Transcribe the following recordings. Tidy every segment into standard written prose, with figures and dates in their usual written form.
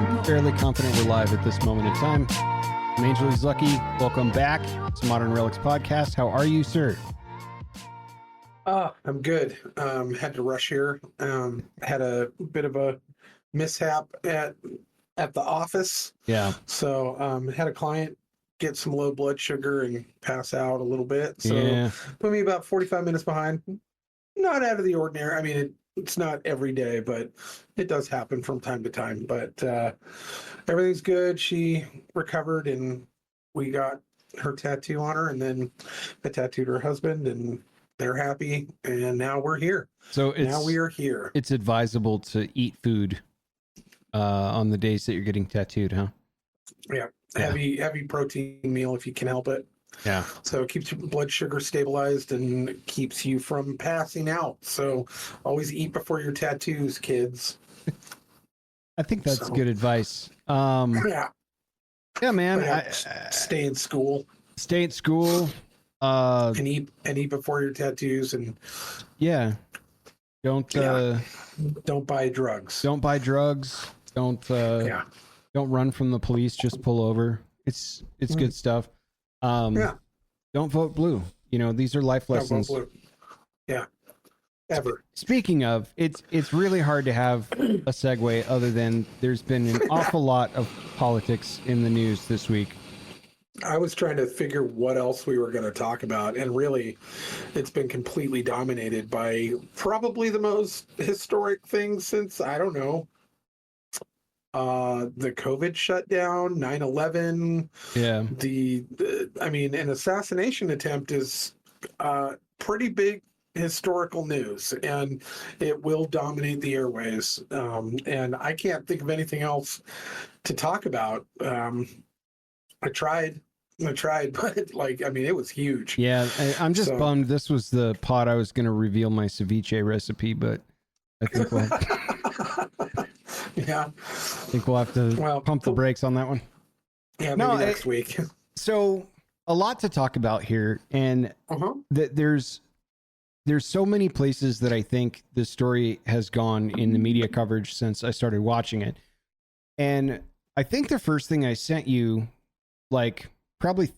I'm fairly confident we're live at this moment in time. I'm Angel is Lucky. Welcome back to Modern Relics Podcast. How are you, sir? I'm good. Had to rush here. Had a bit of a mishap at the office. Yeah. So had a client get some low blood sugar and pass out a little bit. So put me about 45 minutes behind. Not out of the ordinary. I mean, it's not every day, but it does happen from time to time. But everything's good. She recovered, and we got her tattoo on her, and then I tattooed her husband, and they're happy. And now we're here. So now we are here. It's advisable to eat food on the days that you're getting tattooed, huh? Yeah. Heavy protein meal if you can help it. Yeah. So it keeps your blood sugar stabilized and keeps you from passing out. So always eat before your tattoos, kids. I think that's good advice. Yeah, man. Stay in school. Stay in school. And eat before your tattoos, and don't buy drugs. Don't buy drugs. Don't run from the police. Just pull over. It's good stuff. Don't vote blue. You know, these are life lessons. Don't vote blue. Yeah. Ever. Speaking of, it's really hard to have a segue other than there's been an awful lot of politics in the news this week. I was trying to figure what else we were going to talk about, and really, it's been completely dominated by probably the most historic thing since, I don't know, the COVID shutdown, 9/11. Yeah. An assassination attempt is pretty big historical news, and it will dominate the airways. And I can't think of anything else to talk about. I tried, but it was huge. Yeah, I'm just bummed. This was the pod I was going to reveal my ceviche recipe, but I think we'll have to pump the brakes on that one. Yeah, maybe next week. So a lot to talk about here, and there's so many places that I think the story has gone in the media coverage since I started watching it. And I think the first thing I sent you, probably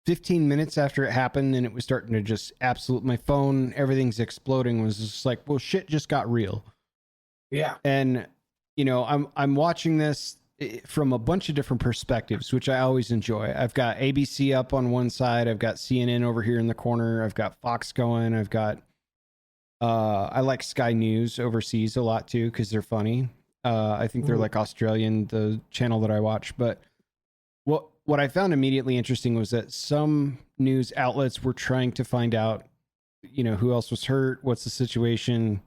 15 minutes after it happened and it was starting to just my phone, everything's exploding, was just like, well, shit just got real. Yeah. And, I'm watching this from a bunch of different perspectives, which I always enjoy. I've got ABC up on one side. I've got CNN over here in the corner. I've got Fox going. I've got, I like Sky News overseas a lot too, because they're funny. I think they're like Australian, the channel that I watch. But what I found immediately interesting was that some news outlets were trying to find out, who else was hurt, what's the situation,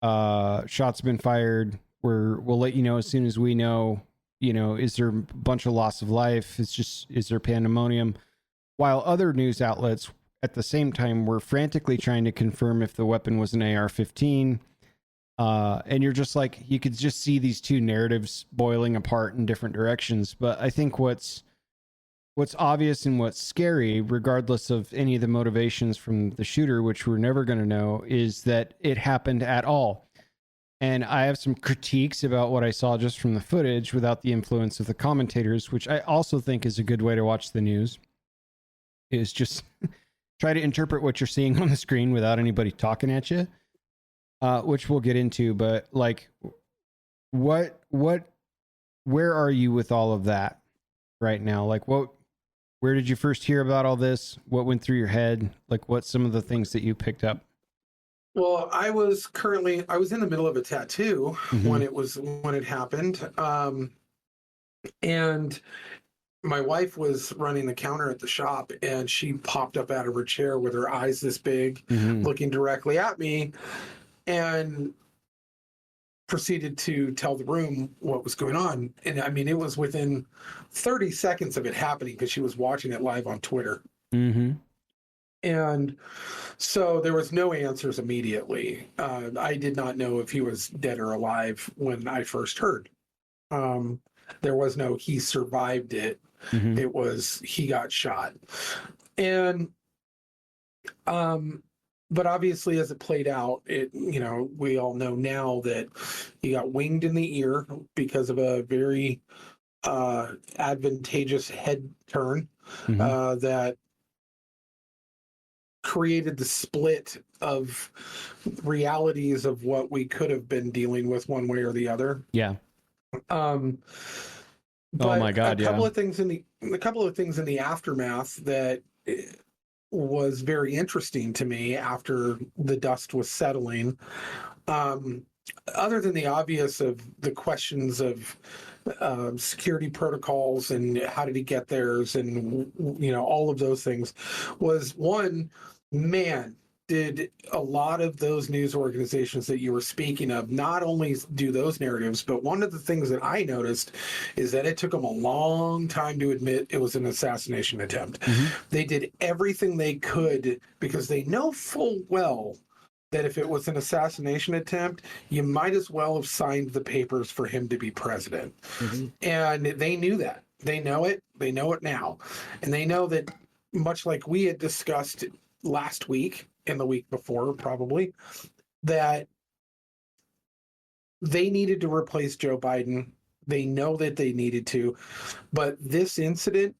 shots been fired. We'll let you know as soon as we know, is there a bunch of loss of life? Is there pandemonium? While other news outlets at the same time were frantically trying to confirm if the weapon was an AR-15. And you're just like, you could just see these two narratives boiling apart in different directions. But I think what's obvious and what's scary, regardless of any of the motivations from the shooter, which we're never going to know, is that it happened at all. And I have some critiques about what I saw just from the footage without the influence of the commentators, which I also think is a good way to watch the news, is just try to interpret what you're seeing on the screen without anybody talking at you. Which we'll get into, but where are you with all of that right now? Where did you first hear about all this? What went through your head? What's some of the things that you picked up? Well, I was in the middle of a tattoo when it happened. And my wife was running the counter at the shop, and she popped up out of her chair with her eyes this big, looking directly at me, and proceeded to tell the room what was going on. And it was within 30 seconds of it happening because she was watching it live on Twitter. And so there was no answers immediately. I did not know if he was dead or alive when I first heard. There was no, he survived it. It was, he got shot. And but obviously as it played out, we all know now that he got winged in the ear because of a very advantageous head turn that created the split of realities of what we could have been dealing with one way or the other. Yeah. But oh my God! a couple of things in the aftermath that was very interesting to me after the dust was settling. Other than the obvious of the questions of security protocols and how did he get theirs and all of those things, was one, man, did a lot of those news organizations that you were speaking of not only do those narratives, but one of the things that I noticed is that it took them a long time to admit it was an assassination attempt. They did everything they could because they know full well that if it was an assassination attempt, you might as well have signed the papers for him to be president. And they knew that. They know it. They know it now. And they know that, much like we had discussed last week and the week before, probably, that they needed to replace Joe Biden. They know that they needed to. But this incident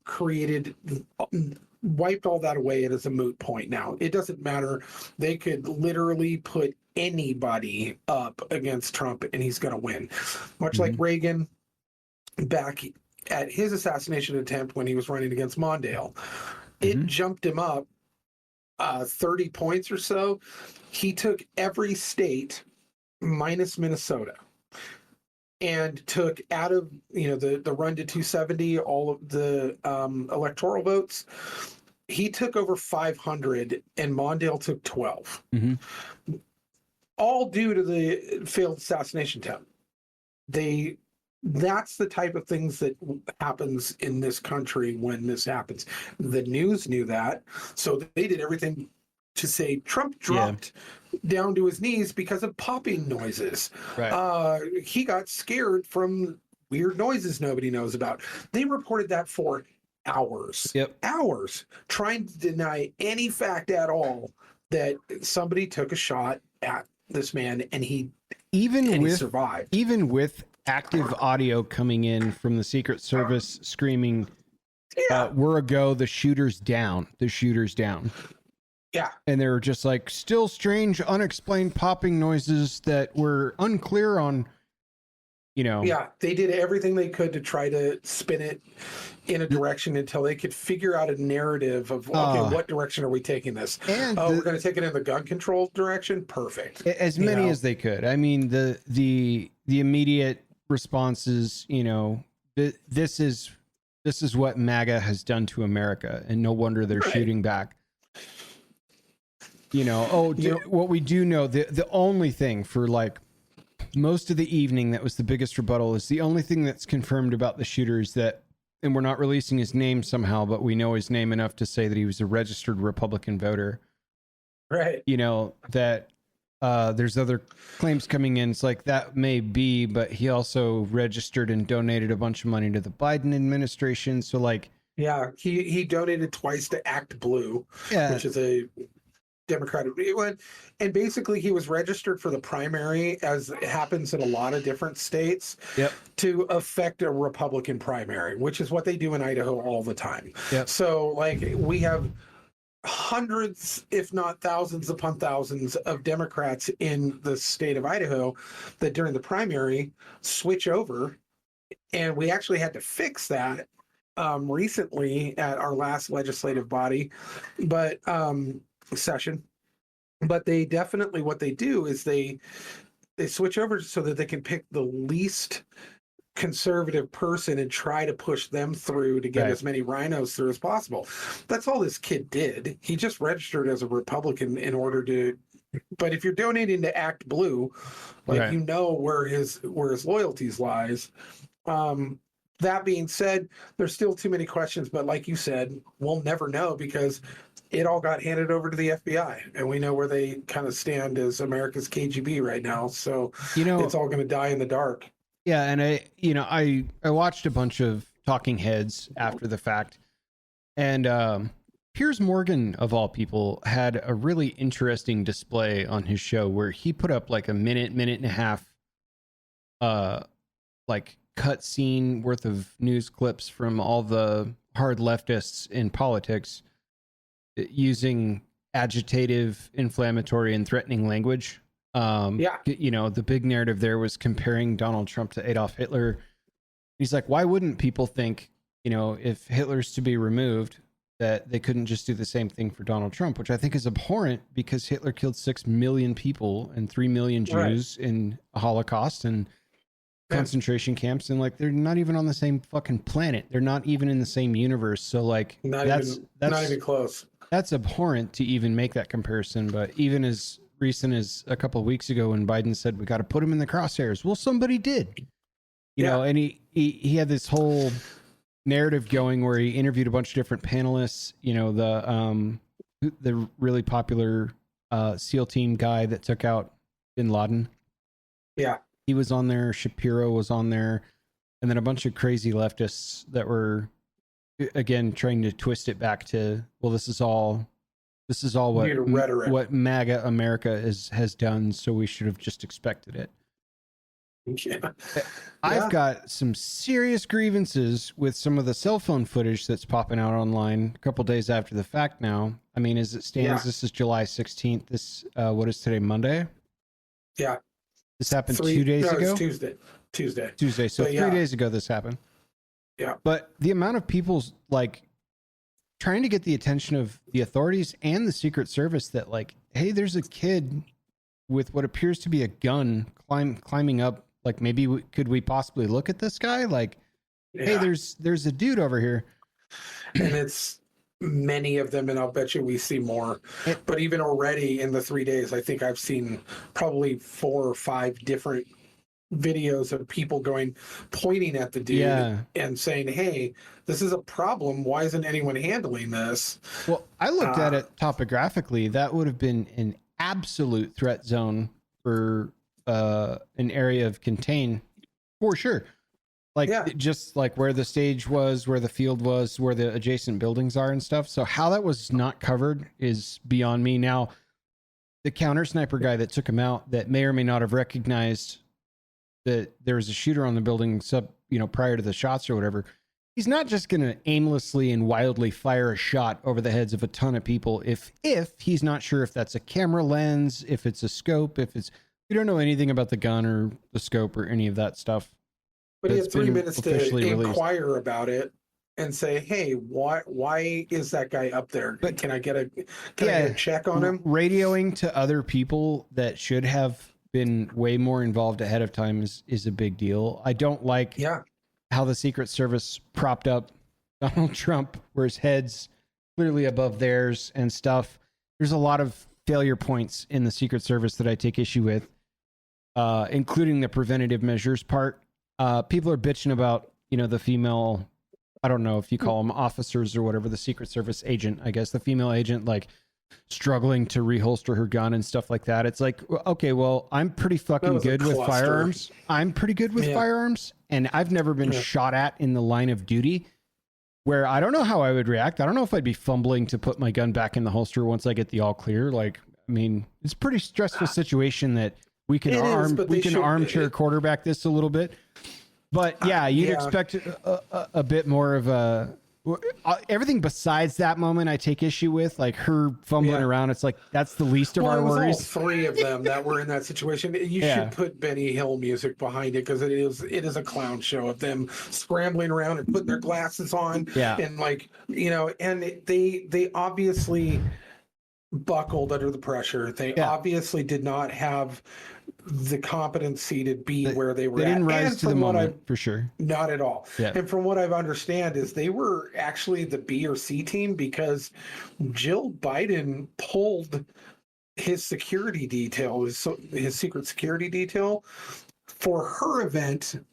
wiped all that away. It is a moot point now. It doesn't matter. They could literally put anybody up against Trump and he's going to win. Much like Reagan back at his assassination attempt when he was running against Mondale. It jumped him up 30 points or so. He took every state minus Minnesota and took out of the run to 270 all of the electoral votes. He took over 500 and Mondale took 12. All due to the failed assassination attempt. That's the type of things that happens in this country when this happens. The news knew that, so they did everything to say Trump dropped down to his knees because of popping noises. He got scared from weird noises nobody knows about. They reported that for hours. Hours, trying to deny any fact at all that somebody took a shot at this man and he survived. Even with active audio coming in from the Secret Service screaming, we're a go, the shooter's down. And they were just like, still strange, unexplained popping noises that were unclear on, they did everything they could to try to spin it in a direction until they could figure out a narrative of, what direction are we taking this? And we're going to take it in the gun control direction? Perfect. As many as they could. I mean, the immediate responses, this is what MAGA has done to America, and no wonder they're shooting back. What we do know, the only thing for like most of the evening that was the biggest rebuttal is the only thing that's confirmed about the shooter is that, and we're not releasing his name somehow, but we know his name enough to say that he was a registered Republican voter. Right. That there's other claims coming in. It's like that may be, but he also registered and donated a bunch of money to the Biden administration. So like, he donated twice to Act Blue, which is a Democratic, and basically he was registered for the primary, as it happens in a lot of different states, to affect a Republican primary, which is what they do in Idaho all the time. So like we have hundreds, if not thousands upon thousands of Democrats in the state of Idaho that during the primary switch over, and we actually had to fix that recently at our last legislative body, but session. But they definitely, what they do is they switch over so that they can pick the least conservative person and try to push them through to get as many rhinos through as possible. That's all this kid did. He just registered as a Republican in order to, but if you're donating to Act Blue, like where his loyalties lies. That being said, there's still too many questions, but like you said, we'll never know because it all got handed over to the FBI, and we know where they kind of stand as America's KGB right now. So it's all going to die in the dark. Yeah, and I watched a bunch of talking heads after the fact, and Piers Morgan, of all people, had a really interesting display on his show where he put up like a minute and a half, like cut scene worth of news clips from all the hard leftists in politics using agitative, inflammatory, and threatening language. You know, the big narrative there was comparing Donald Trump to Adolf Hitler. He's like, why wouldn't people think, you know, if Hitler's to be removed, that they couldn't just do the same thing for Donald Trump, which I think is abhorrent because Hitler killed 6 million people and 3 million Jews in a Holocaust and concentration camps. And like, they're not even on the same fucking planet. They're not even in the same universe. So like, that's not even close. That's abhorrent to even make that comparison. But even as recent as a couple of weeks ago when Biden said, we got to put him in the crosshairs. Well, somebody did, you know, and he had this whole narrative going where he interviewed a bunch of different panelists, you know, the really popular SEAL team guy that took out bin Laden. Yeah. He was on there. Shapiro was on there. And then a bunch of crazy leftists that were, again, trying to twist it back to, well, this is all what MAGA America has done. So we should have just expected it. Yeah. I've got some serious grievances with some of the cell phone footage that's popping out online a couple days after the fact now. I mean, as it stands, this is July 16th. This, what is today, Monday? Yeah. This happened 2 days ago? It's Tuesday. So 3 days ago this happened. Yeah. But the amount of people's like trying to get the attention of the authorities and the Secret Service that like, hey, there's a kid with what appears to be a gun climbing up. Like, maybe could we possibly look at this guy? Like, hey, there's a dude over here. And it's many of them, and I'll bet you we see more. But even already in the 3 days, I think I've seen probably 4 or 5 different videos of people pointing at the dude and saying, hey, this is a problem. Why isn't anyone handling this? Well, I looked at it topographically. That would have been an absolute threat zone for an area of contain for sure. Like just like where the stage was, where the field was, where the adjacent buildings are and stuff. So how that was not covered is beyond me. Now, the counter sniper guy that took him out that may or may not have recognized that there was a shooter on the building prior to the shots or whatever. He's not just going to aimlessly and wildly fire a shot over the heads of a ton of people if he's not sure if that's a camera lens, if it's a scope, we don't know anything about the gun or the scope or any of that stuff. But he had 3 minutes to inquire about it and say, hey, why is that guy up there? But can I get a check on him? Radioing to other people that should have been way more involved ahead of time is a big deal. I don't like how the Secret Service propped up Donald Trump where his head's clearly above theirs and stuff. There's a lot of failure points in the Secret Service that I take issue with, including the preventative measures part. People are bitching about, the female, I don't know if you call them officers or whatever, the Secret Service agent, I guess, the female agent, like struggling to reholster her gun and stuff like that. It's like, okay, well, I'm pretty fucking good with firearms. I'm pretty good with firearms, and I've never been shot at in the line of duty where I don't know how I would react. I don't know if I'd be fumbling to put my gun back in the holster once I get the all clear. Like, I mean, it's a pretty stressful situation that we can armchair quarterback this a little bit. But you'd expect a bit more of everything besides that moment I take issue with, like her fumbling around. It's like, that's the least of our worries. All 3 of them that were in that situation. You should put Benny Hill music behind it, because it is a clown show of them scrambling around and putting their glasses on. And and they obviously buckled under the pressure. They obviously did not have the competency to be where they were. They didn't rise to the moment, for sure. Not at all. And from what I've understand is they were actually the B or C team, because Jill Biden pulled his security detail, his secret security detail for her event,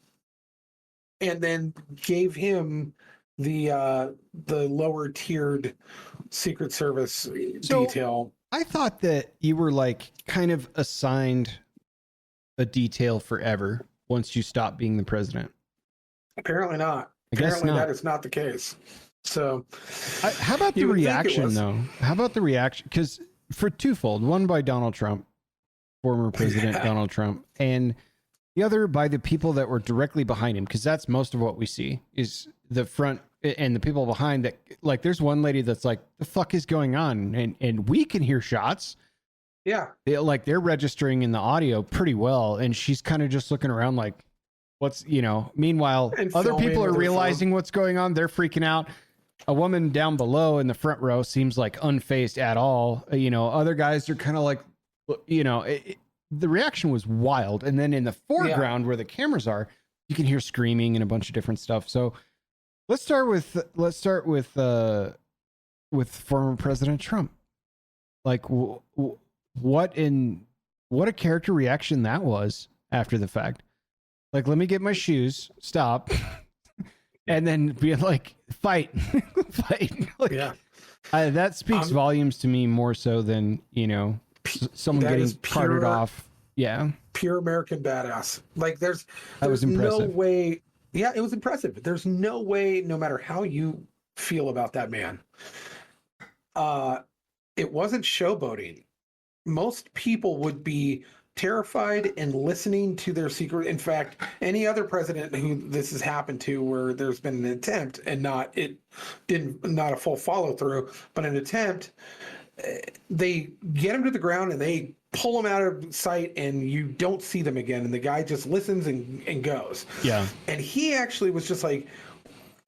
and then gave him the lower tiered Secret Service detail. I thought that you were like kind of assigned a detail forever once you stop being the president. Apparently not. I guess not. That is not the case. So, how about the reaction, though? How about the reaction? Because for twofold, one by Donald Trump, former President Donald Trump, and the other by the people that were directly behind him, because that's most of what we see is the front and the people behind that. Like, there's one lady that's like, the fuck is going on? And we can hear shots. Yeah. They're registering in the audio pretty well. And she's kind of just looking around like, what's, meanwhile, other people are realizing what's going on. They're freaking out. A woman down below in the front row seems like unfazed at all. Other guys are kind of like, the reaction was wild. And then in the foreground where the cameras are, you can hear screaming and a bunch of different stuff. So let's start with former President Trump. Like what a character reaction that was after the fact. Like, let me get my shoes, stop, and then be like, fight. Like, that speaks volumes to me more so than, someone getting carted off. Yeah. Pure American badass. Like, there's no way. Yeah, it was impressive. There's no way, no matter how you feel about that man, it wasn't showboating. Most people would be terrified and listening to their secret. In fact, any other president who this has happened to, where there's been an attempt and not a full follow through, but an attempt, they get him to the ground and they pull him out of sight and you don't see them again. And the guy just listens and goes. Yeah. And he actually was just like,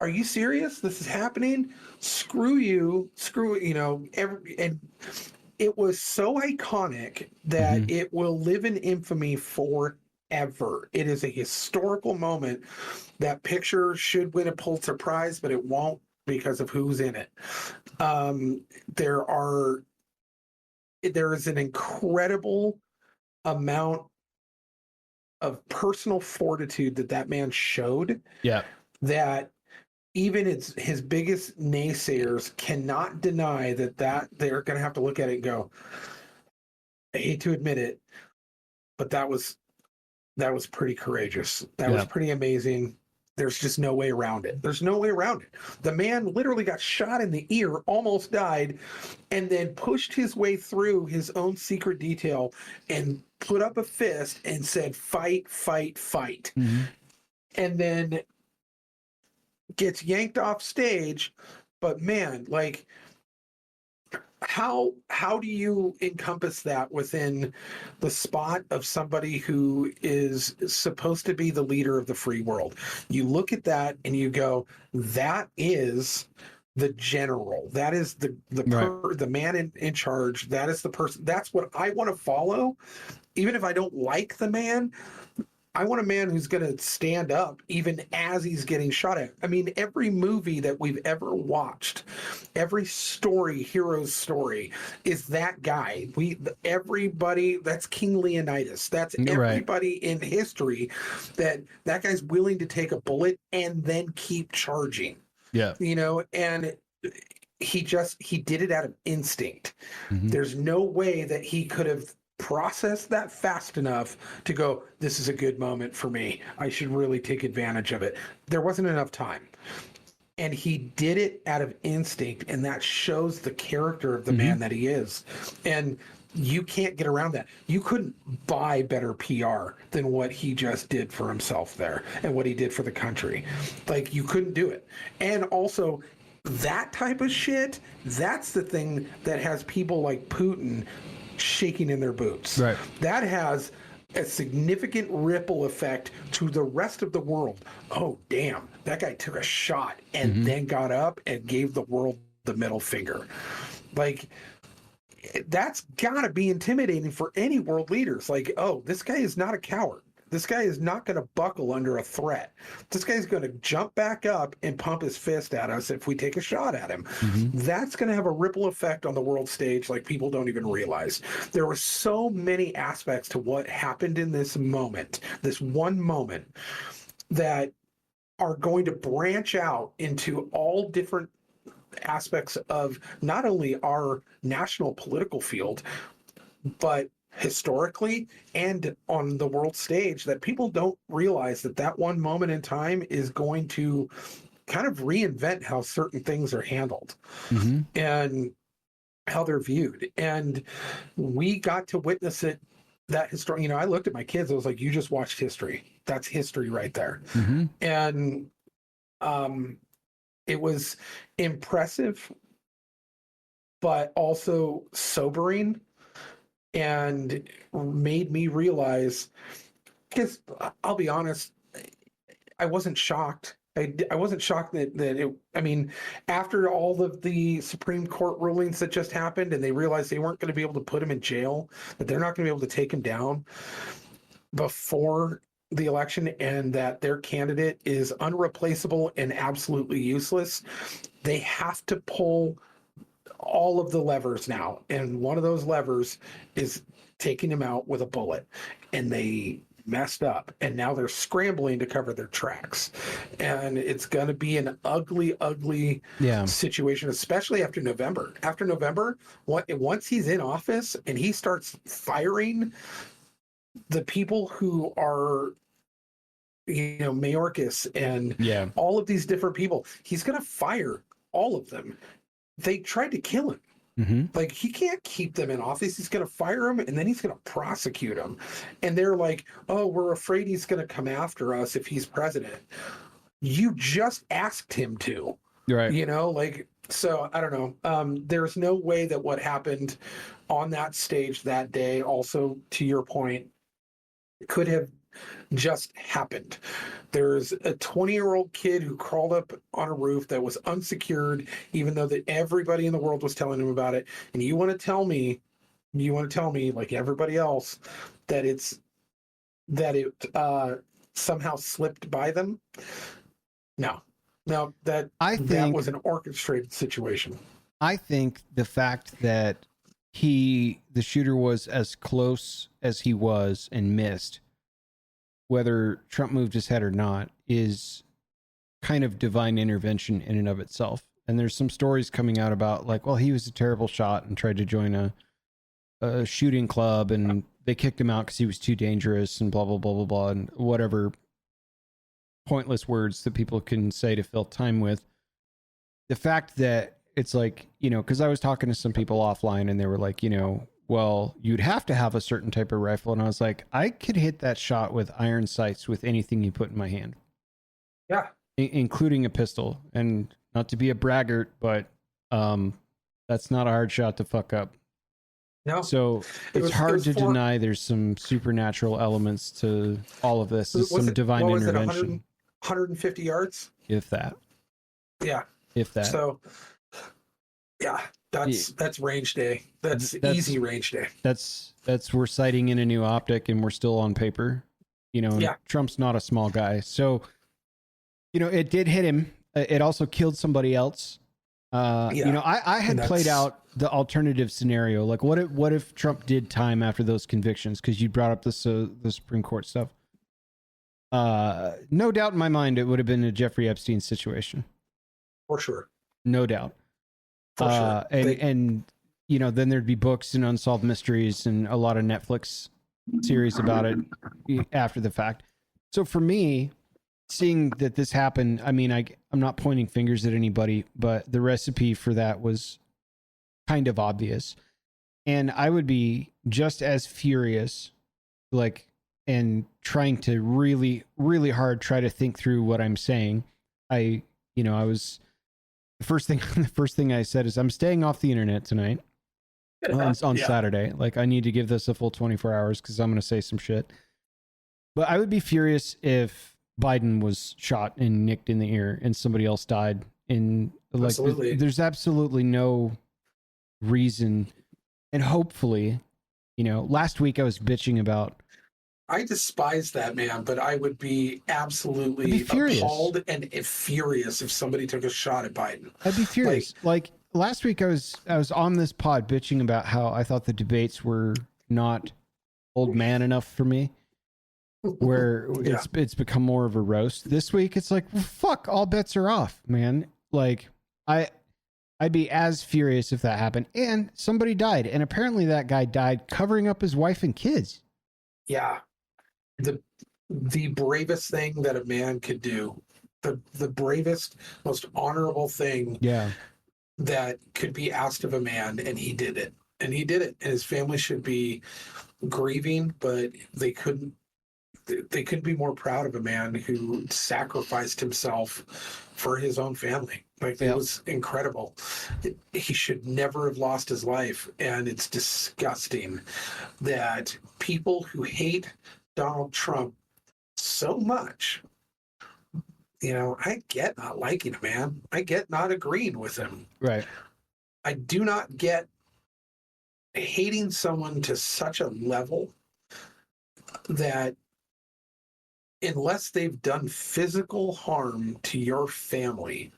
are you serious? This is happening? Screw you. And it was so iconic that it will live in infamy forever. It is a historical moment. That picture should win a Pulitzer Prize, but it won't because of who's in it. There is an incredible amount of personal fortitude that man showed. Yeah. That even his biggest naysayers cannot deny that they're going to have to look at it and go, I hate to admit it, but that was pretty courageous. That was pretty amazing. There's just no way around it. There's no way around it. The man literally got shot in the ear, almost died, and then pushed his way through his own secret detail and put up a fist and said, fight, fight, fight. Mm-hmm. And then gets yanked off stage. But man, like, how do you encompass that within the spot of somebody who is supposed to be the leader of the free world? You look at that and you go, that is the general. That is the man in charge. That is the person. That's what I want to follow. Even if I don't like the man, I want a man who's going to stand up even as he's getting shot at. I mean, every movie that we've ever watched, every story, hero's story, is that guy. Everybody, that's King Leonidas. That's everybody in history that guy's willing to take a bullet and then keep charging. Yeah. And he did it out of instinct. Mm-hmm. There's no way that he could have process that fast enough to go, this is a good moment for me. I should really take advantage of it. There wasn't enough time. And he did it out of instinct, and that shows the character of the man that he is. And you can't get around that. You couldn't buy better PR than what he just did for himself there and what he did for the country. Like, you couldn't do it. And also, that type of shit, that's the thing that has people like Putin shaking in their boots. Right. That has a significant ripple effect to the rest of the world. Oh, damn, that guy took a shot and then got up and gave the world the middle finger. Like, that's gotta be intimidating for any world leaders. Like, oh, this guy is not a coward. This guy is not going to buckle under a threat. This guy's going to jump back up and pump his fist at us if we take a shot at him. That's going to have a ripple effect on the world stage like people don't even realize. There were so many aspects to what happened in this moment, this one moment, that are going to branch out into all different aspects of not only our national political field, but historically and on the world stage, that people don't realize that one moment in time is going to kind of reinvent how certain things are handled and how they're viewed. And we got to witness it. That history, you know, I looked at my kids. I was like, "You just watched history. That's history right there." And it was impressive, but also sobering, and made me realize. Because I'll be honest, I wasn't shocked. I wasn't shocked that it. I mean, after all of the Supreme Court rulings that just happened, and they realized they weren't going to be able to put him in jail, that they're not going to be able to take him down before the election, and that their candidate is unreplaceable and absolutely useless. They have to pull all of the levers now, and one of those levers is taking him out with a bullet, and they messed up, and now they're scrambling to cover their tracks, and it's going to be an ugly situation, especially after November. Once he's in office and he starts firing the people who are, you know, Mayorkas and all of these different people, he's going to fire all of them. They tried to kill him. Like, he can't keep them in office. He's going to fire them, and then he's going to prosecute them. And they're like, "Oh, we're afraid he's going to come after us if he's president." You just asked him to, right? You know, like, so I don't know. There's no way that what happened on that stage that day, also to your point, could have just happened. There's a 20-year-old kid who crawled up on a roof that was unsecured, even though that everybody in the world was telling him about it. And you want to tell me, like everybody else, that it somehow slipped by them? No, that was an orchestrated situation. I think the fact that the shooter was as close as he was and missed, whether Trump moved his head or not, is kind of divine intervention in and of itself. And there's some stories coming out about, like, well, he was a terrible shot and tried to join a shooting club, and they kicked him out because he was too dangerous, and blah, blah, blah, blah, blah, and whatever pointless words that people can say to fill time with. The fact that it's like, you know, because I was talking to some people offline, and they were like, you know, well, you'd have to have a certain type of rifle. And I was like, I could hit that shot with iron sights with anything you put in my hand. Yeah. Including a pistol. And not to be a braggart, but that's not a hard shot to fuck up. No. So it's hard to deny there's some supernatural elements to all of this. There's some divine intervention. 150 yards? If that. Yeah. If that. So, yeah. That's range day. That's easy range day. That's we're sighting in a new optic, and we're still on paper. You know, Trump's not a small guy. So, you know, it did hit him. It also killed somebody else. You know, I had played out the alternative scenario. Like, what if Trump did time after those convictions? Because you brought up the Supreme Court stuff. No doubt in my mind, it would have been a Jeffrey Epstein situation. For sure. No doubt. For sure. And you know, then there'd be books and unsolved mysteries and a lot of Netflix series about it after the fact. So for me, seeing that this happened, I mean, I'm not pointing fingers at anybody, but the recipe for that was kind of obvious. And I would be just as furious, like, and trying to really, really hard try to think through what I'm saying. I was... The first thing I said is I'm staying off the internet tonight on Saturday. Like, I need to give this a full 24 hours because I'm going to say some shit. But I would be furious if Biden was shot and nicked in the ear and somebody else died. And like, there's absolutely no reason. And hopefully, you know, last week I was bitching about. I despise that man, but I would be absolutely appalled and furious if somebody took a shot at Biden. I'd be furious. Like last week, I was on this pod bitching about how I thought the debates were not old man enough for me, where it's become more of a roast. This week, it's like, well, fuck, all bets are off, man. Like I'd be as furious if that happened. And somebody died, and apparently that guy died covering up his wife and kids. Yeah. The bravest thing that a man could do the bravest, most honorable thing Yeah. that could be asked of a man, and he did it. And he did it. And his family should be grieving, but they couldn't be more proud of a man who sacrificed himself for his own family. Like, it was incredible. He should never have lost his life. And it's disgusting that people who hate Donald Trump so much, you know, I get not liking a man. I get not agreeing with him. Right. I do not get hating someone to such a level that unless they've done physical harm to your family,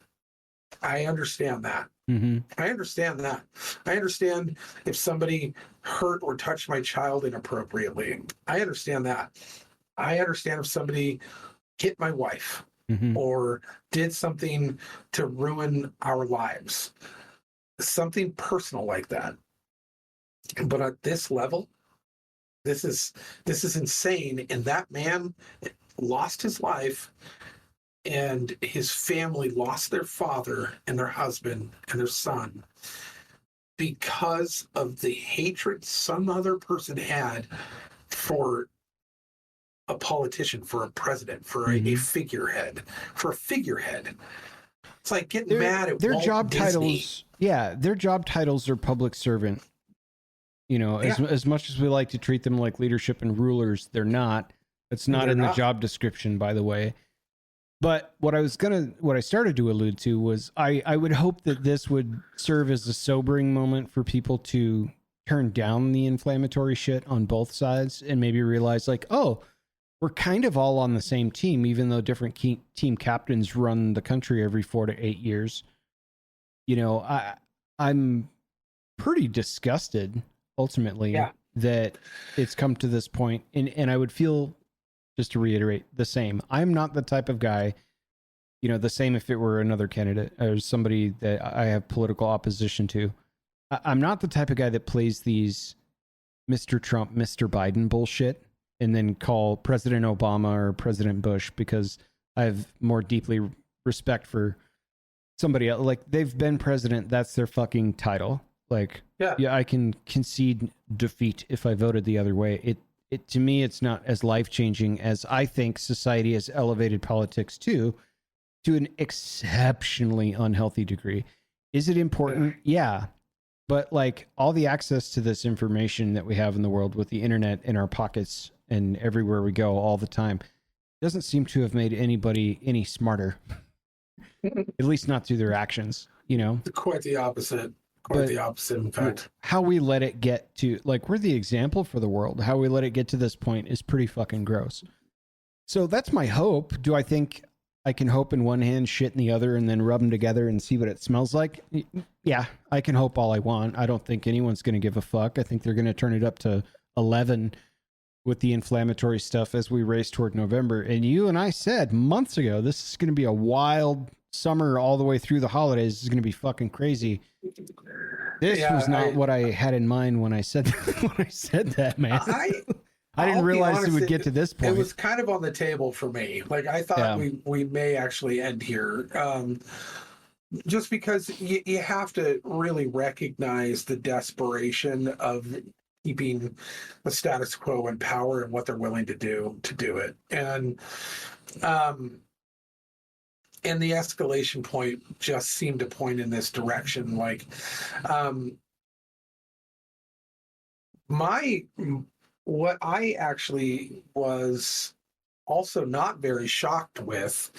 I understand that. Mm-hmm. I understand that. I understand if somebody hurt or touched my child inappropriately. I understand that. I understand if somebody hit my wife or did something to ruin our lives. Something personal like that. But at this level, this is insane. And that man lost his life, and his family lost their father and their husband and their son because of the hatred some other person had for a politician, for a president, for a figurehead, It's like getting mad at their Walt job Disney. titles. Yeah, their job titles are public servant. You know, as much as we like to treat them like leadership and rulers, they're not. It's not in the job description, by the way. But what I started to allude to was I would hope that this would serve as a sobering moment for people to turn down the inflammatory shit on both sides and maybe realize, like, oh, we're kind of all on the same team, even though different team captains run the country every 4 to 8 years. You know, I'm pretty disgusted ultimately that it's come to this point. And I would feel, just to reiterate, the same. I'm not the type of guy, you know, the same if it were another candidate or somebody that I have political opposition to. I'm not the type of guy that plays these Mr. Trump, Mr. Biden bullshit and then call President Obama or President Bush, because I have more deeply respect for somebody else. Like, they've been president. That's their fucking title. Like, yeah, I can concede defeat if I voted the other way. It to me, it's not as life-changing as I think society has elevated politics to an exceptionally unhealthy degree. Is it important? Yeah. But like, all the access to this information that we have in the world with the internet in our pockets and everywhere we go all the time doesn't seem to have made anybody any smarter. At least not through their actions, you know? Quite the opposite. Quite the opposite, in fact. How we let it get to, like, we're the example for the world. How we let it get to this point is pretty fucking gross. So that's my hope. Do I think I can hope in one hand, shit in the other, and then rub them together and see what it smells like? Yeah, I can hope all I want. I don't think anyone's going to give a fuck. I think they're going to turn it up to 11 with the inflammatory stuff as we race toward November. And you and I said months ago, this is going to be a wild summer all the way through the holidays. This is going to be fucking crazy. This was not what I had in mind when I said that, man. I didn't realize it would get to this point. It was kind of on the table for me. Like, I thought we may actually end here. Just because you have to really recognize the desperation of keeping the status quo in power and what they're willing to do it. And the escalation point just seemed to point in this direction. Like, what I actually was also not very shocked with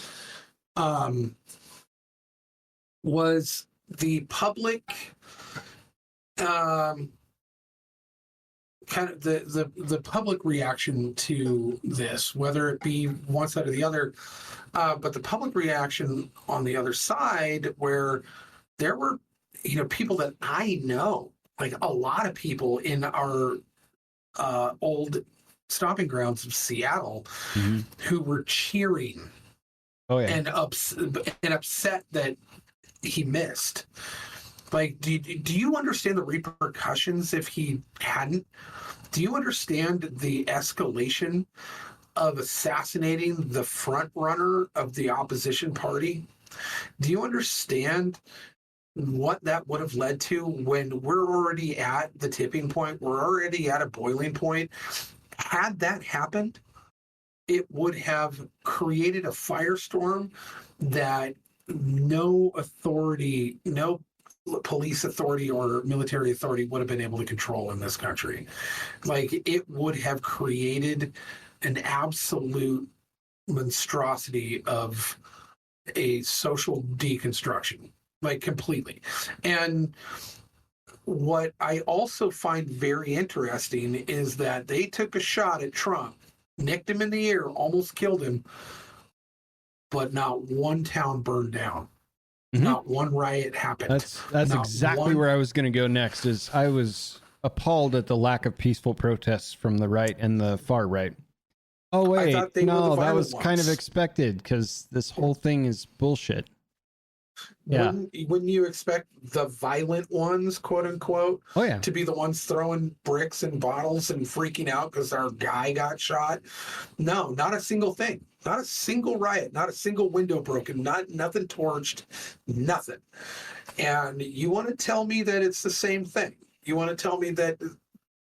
was the public kind of the public reaction to this, whether it be one side or the other, but the public reaction on the other side, where there were, you know, people that I know, like a lot of people in our old stomping grounds of Seattle, who were cheering and upset that he missed. Like, do you understand the repercussions if he hadn't? Do you understand the escalation of assassinating the front runner of the opposition party. Do you understand what that would have led to when we're already at the tipping point? We're already at a boiling point. Had that happened, it would have created a firestorm that no authority, no police authority or military authority would have been able to control in this country. Like, it would have created an absolute monstrosity of a social deconstruction, like completely. And what I also find very interesting is that they took a shot at Trump, nicked him in the ear, almost killed him, but not one town burned down. Mm-hmm. Not one riot happened. That's exactly where I was going to go next. Is I was appalled at the lack of peaceful protests from the right and the far right. Oh wait, no, that was kind of expected because this whole thing is bullshit. Yeah. Wouldn't you expect the violent ones, quote unquote, to be the ones throwing bricks and bottles and freaking out because our guy got shot? No, not a single thing. Not a single riot, not a single window broken, nothing torched, nothing. And you want to tell me that it's the same thing? You want to tell me that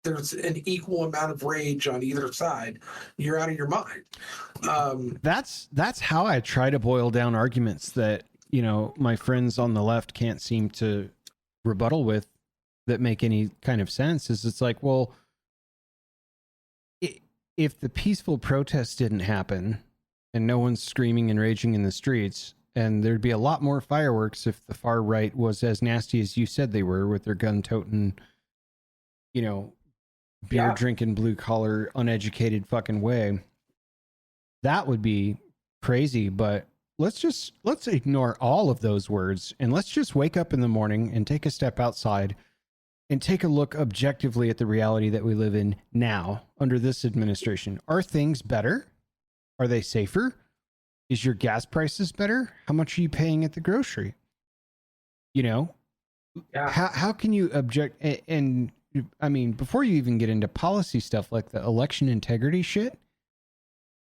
there's an equal amount of rage on either side? You're out of your mind. That's how I try to boil down arguments that, you know, my friends on the left can't seem to rebuttal with that make any kind of sense. Is it's like, well, if the peaceful protest didn't happen and no one's screaming and raging in the streets, and there'd be a lot more fireworks if the far right was as nasty as you said they were with their gun toting, you know, beer drinking, blue collar, uneducated fucking way. That would be crazy. But let's ignore all of those words and let's just wake up in the morning and take a step outside and take a look objectively at the reality that we live in now under this administration. Are things better? Are they safer? Is your gas prices better? How much are you paying at the grocery? You know, how can you object? And I mean, before you even get into policy stuff like the election integrity shit,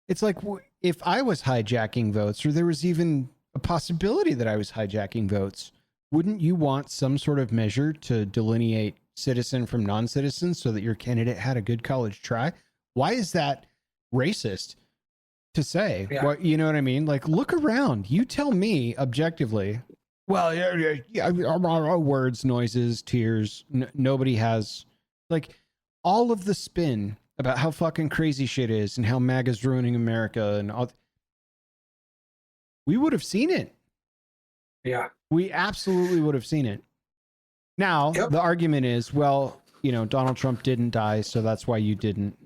it's like, if I was hijacking votes, or there was even a possibility that I was hijacking votes, wouldn't you want some sort of measure to delineate citizen from non-citizen so that your candidate had a good college try? Why is that racist to say? What, you know what I mean? Like, look around. You tell me objectively. Well, words, noises, tears. Nobody has, like, all of the spin about how fucking crazy shit is and how MAGA's ruining America and all. We would have seen it. Yeah. We absolutely would have seen it. Now, the argument is, well, you know, Donald Trump didn't die, so that's why you didn't.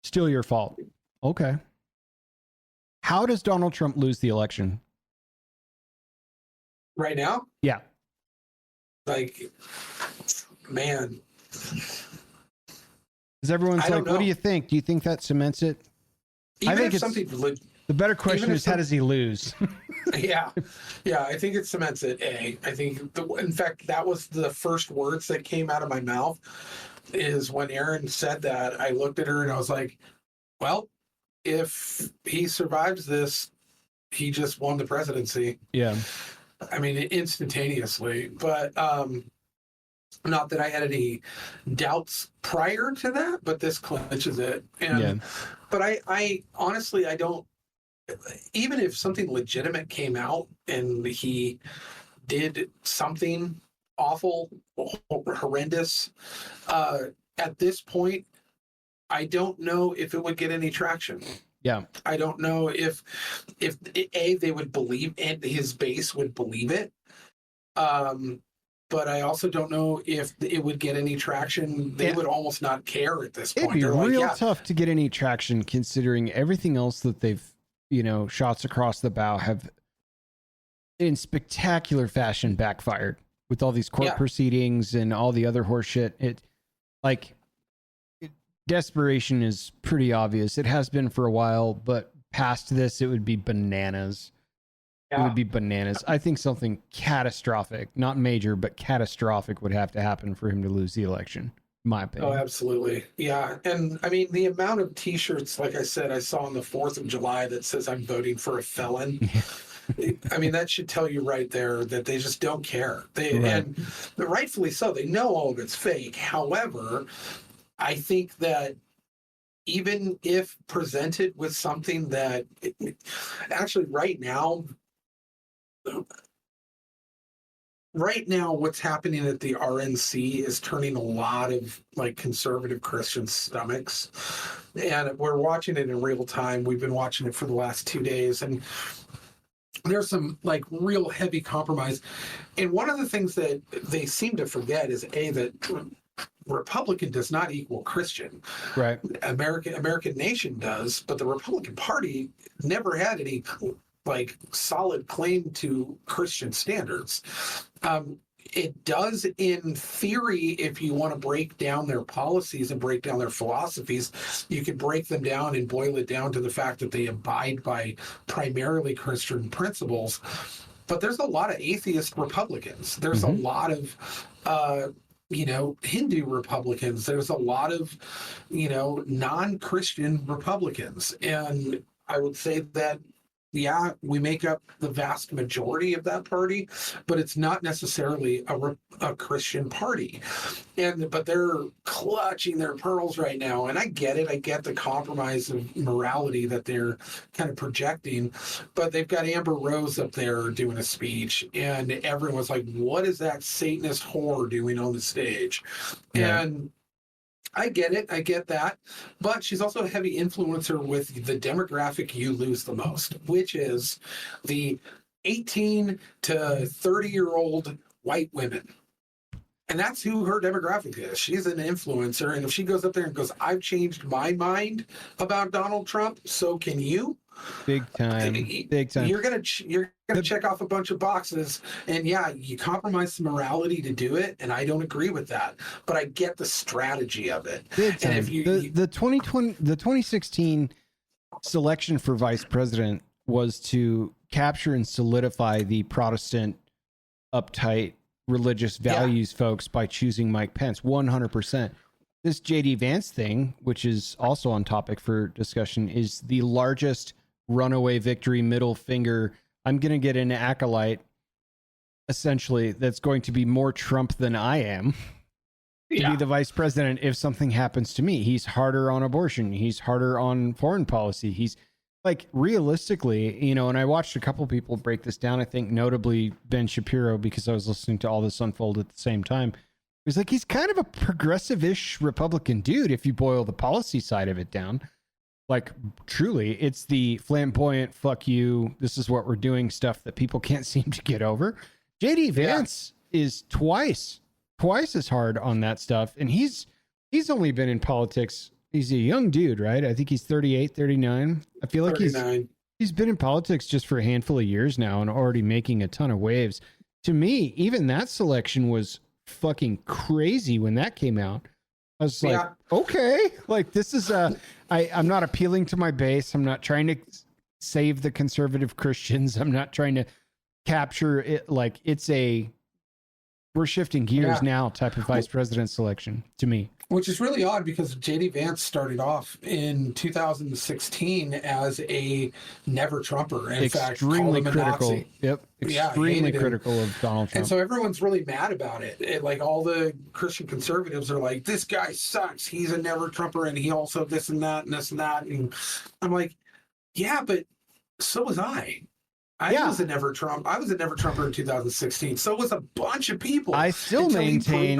Still your fault. Okay. How does Donald Trump lose the election? Right now? Yeah. Like, man. Because everyone's like, what do you think? Do you think that cements it? Even I think if something the better question is, how does he lose? Yeah, I think it cements it. I think, in fact, that was the first words that came out of my mouth. Is when Aaron said that, I looked at her and I was like, well, if he survives this, he just won the presidency. Yeah. I mean, instantaneously. But not that I had any doubts prior to that, but this clinches it. And but I honestly, I don't, even if something legitimate came out and he did something awful, horrendous, at this point, I don't know if it would get any traction. Yeah. I don't know if they would believe, and his base would believe it. But I also don't know if it would get any traction. They would almost not care at this point. It'd be real tough to get any traction considering everything else that they've, you know, shots across the bow have in spectacular fashion backfired with all these court proceedings and all the other horse shit. Desperation is pretty obvious. It has been for a while, but past this, it would be bananas. It would be bananas. I think something catastrophic, not major, but catastrophic would have to happen for him to lose the election. my opinion. Oh, absolutely. Yeah. And I mean, the amount of t-shirts, like I said, I saw on the 4th of July that says I'm voting for a felon. I mean, that should tell you right there that they just don't care. And rightfully so. They know all of it's fake. However, I think that even if presented with something that actually right now, what's happening at the RNC is turning a lot of like conservative Christian stomachs. And we're watching it in real time. We've been watching it for the last 2 days. And there's some like real heavy compromise. And one of the things that they seem to forget is that Republican does not equal Christian. Right. American nation does, but the Republican Party never had any like solid claim to Christian standards. It does in theory, if you want to break down their policies and break down their philosophies, you could break them down and boil it down to the fact that they abide by primarily Christian principles. But there's a lot of atheist Republicans. There's a lot of Hindu Republicans. There's a lot of, non-Christian Republicans. And I would say that, yeah, we make up the vast majority of that party, but it's not necessarily a Christian party. But they're clutching their pearls right now. And I get it. I get the compromise of morality that they're kind of projecting. But they've got Amber Rose up there doing a speech. And everyone's like, what is that Satanist whore doing on the stage? Yeah. And I get it. I get that. But she's also a heavy influencer with the demographic you lose the most, which is the 18 to 30-year-old white women. And that's who her demographic is. She's an influencer. And if she goes up there and goes, I've changed my mind about Donald Trump, so can you? Big time. Big time. You're gonna check off a bunch of boxes, and yeah, you compromise some morality to do it, and I don't agree with that. But I get the strategy of it. Big time. And if the 2016 selection for vice president was to capture and solidify the Protestant, uptight, religious values folks by choosing Mike Pence. 100%. This J.D. Vance thing, which is also on topic for discussion, is the largest runaway victory, middle finger. I'm going to get an acolyte, essentially, that's going to be more Trump than I am to be the vice president if something happens to me. He's harder on abortion. He's harder on foreign policy. He's like, realistically, and I watched a couple people break this down. I think notably Ben Shapiro, because I was listening to all this unfold at the same time. He's like, he's kind of a progressive-ish Republican dude if you boil the policy side of it down. Like, truly, it's the flamboyant, fuck you, this is what we're doing stuff that people can't seem to get over. J.D. Vance is twice as hard on that stuff. And he's only been in politics. He's a young dude, right? I think he's 38, 39. I feel like 39. he's been in politics just for a handful of years now and already making a ton of waves. To me, even that selection was fucking crazy when that came out. I was like, okay, like this is I'm not appealing to my base. I'm not trying to save the conservative Christians. I'm not trying to capture it. Like we're shifting gears now type of vice president selection to me. Which is really odd because J.D. Vance started off in 2016 as a never Trumper. In fact, called him a Nazi. Yep. Extremely critical of Donald Trump. And so everyone's really mad about it. Like all the Christian conservatives are like, this guy sucks. He's a never Trumper and he also this and that and this and that. And I'm like, yeah, but so was I. I was a never Trumper in 2016. So was a bunch of people. I still maintain,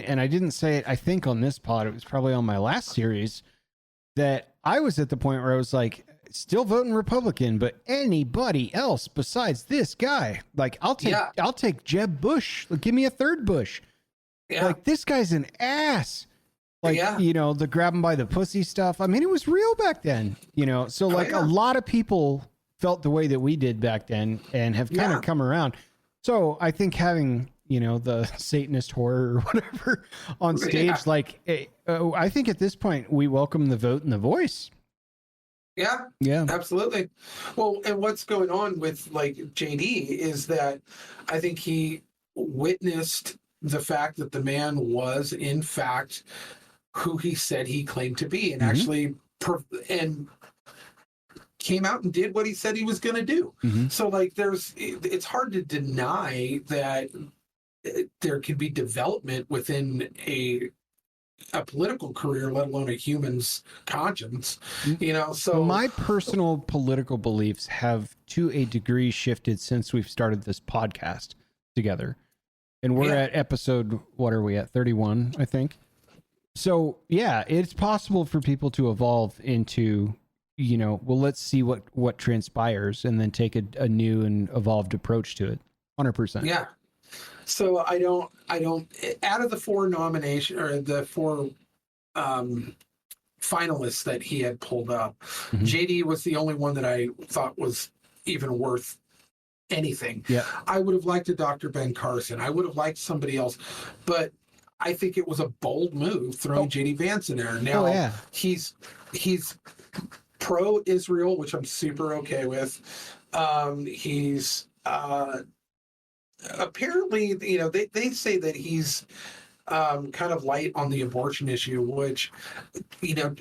and I didn't say it, I think on this pod, it was probably on my last series, that I was at the point where I was like, still voting Republican, but anybody else besides this guy, like I'll take Jeb Bush. Like, give me a third Bush. Yeah. Like, this guy's an ass. Like, the grab him by the pussy stuff. I mean, it was real back then, so like a lot of people felt the way that we did back then and have kind of come around. So I think having, the Satanist horror or whatever on stage, I think at this point we welcome the vote and the voice. Yeah, absolutely. Well, and what's going on with like JD is that I think he witnessed the fact that the man was, in fact, who he said he claimed to be, and Mm-hmm. actually and came out and did what he said he was going to do. Mm-hmm. So, like, it's hard to deny that there can be development within a political career, let alone a human's conscience, you know. So my personal political beliefs have to a degree shifted since we've started this podcast together, and we're at episode, what are we at, 31, I think. So yeah, it's possible for people to evolve into, you know, well, let's see what transpires, and then take a new and evolved approach to it. 100%. yeah. So I don't, out of the four nomination, or the four finalists that he had pulled up, Mm-hmm. JD was the only one that I thought was even worth anything. Yeah. I would have liked a Dr. Ben Carson. I would have liked somebody else, but I think it was a bold move throwing JD Vance in there. Now he's pro-Israel, which I'm super okay with. He's apparently, you know, they say that he's kind of light on the abortion issue, which, you know,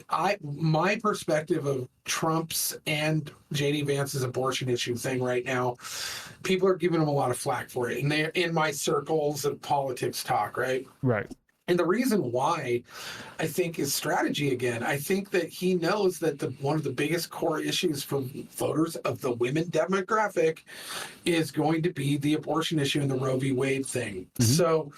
my perspective of Trump's and JD Vance's abortion issue thing right now, people are giving him a lot of flack for it, and they're in my circles of politics talk, right? And the reason why I think is strategy again. I think that he knows that one of the biggest core issues for voters of the women demographic is going to be the abortion issue and the Roe v. Wade thing. Mm-hmm. So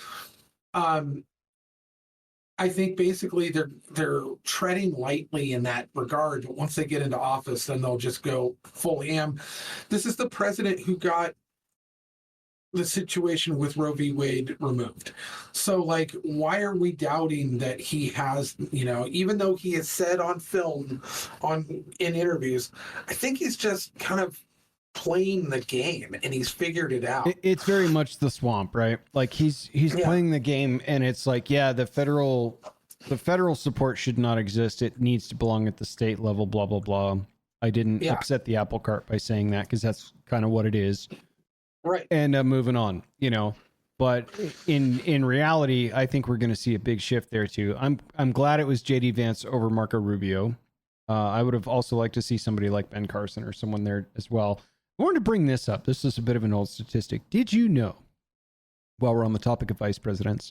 I think basically they're treading lightly in that regard. But once they get into office, then they'll just go full ham. This is the president who got the situation with Roe v. Wade removed. So, like, why are we doubting that he has, you know, even though he has said on film, in interviews, I think he's just kind of playing the game, and he's figured it out. It's very much the swamp, right? Like he's playing the game, and it's like, yeah, the federal support should not exist. It needs to belong at the state level, blah, blah, blah. I didn't upset the apple cart by saying that, because that's kind of what it is. Right. And moving on, you know, but in reality, I think we're going to see a big shift there too. I'm glad it was JD Vance over Marco Rubio. I would have also liked to see somebody like Ben Carson or someone there as well. I wanted to bring this up. This is a bit of an old statistic. Did you know, while we're on the topic of vice presidents,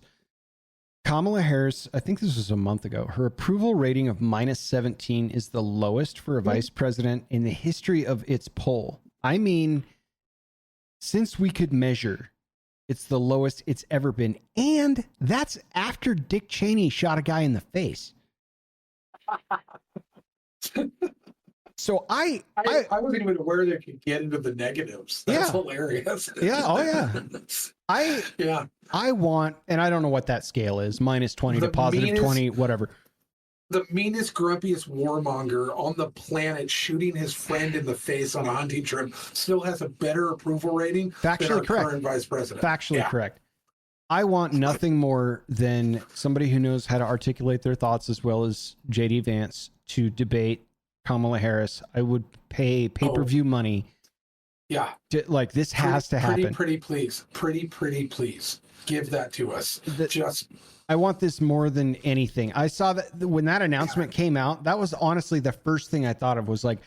Kamala Harris, I think this was a month ago, her approval rating of -17 is the lowest for a vice president in the history of its poll. I mean, since we could measure, it's the lowest it's ever been. And that's after Dick Cheney shot a guy in the face. So I wasn't even aware they could get into the negatives. That's hilarious. Yeah. Oh yeah. I want, and I don't know what that scale is, -20 to +20, whatever. The meanest, grumpiest warmonger on the planet shooting his friend in the face on a hunting trip still has a better approval rating than our current vice president. Factually correct. I want nothing more than somebody who knows how to articulate their thoughts as well as JD Vance to debate Kamala Harris. I would pay pay-per-view money. Yeah. Like, this has to happen. Pretty please. Give that to us. I want this more than anything. I saw that when that announcement came out, that was honestly the first thing I thought of, was like,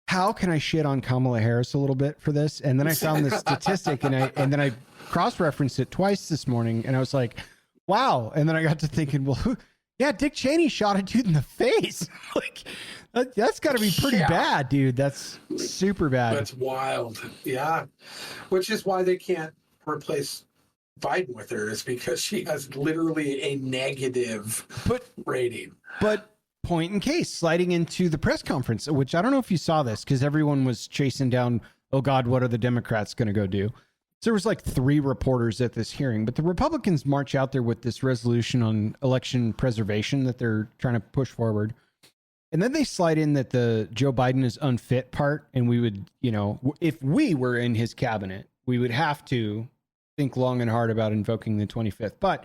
how can I shit on Kamala Harris a little bit for this? And then I found this statistic, and then I cross-referenced it twice this morning, and I was like, wow. And then I got to thinking, well, yeah, Dick Cheney shot a dude in the face. Like, that's got to be pretty bad, dude. That's super bad. That's wild. Yeah. Which is why they can't replace Biden with her, is because she has literally a negative rating. But point in case, sliding into the press conference, which I don't know if you saw this, because everyone was chasing down, oh God, what are the Democrats going to go do? So there was like 3 reporters at this hearing, but the Republicans march out there with this resolution on election preservation that they're trying to push forward. And then they slide in that the Joe Biden is unfit part. And we would, you know, if we were in his cabinet, we would have to think long and hard about invoking the 25th. But,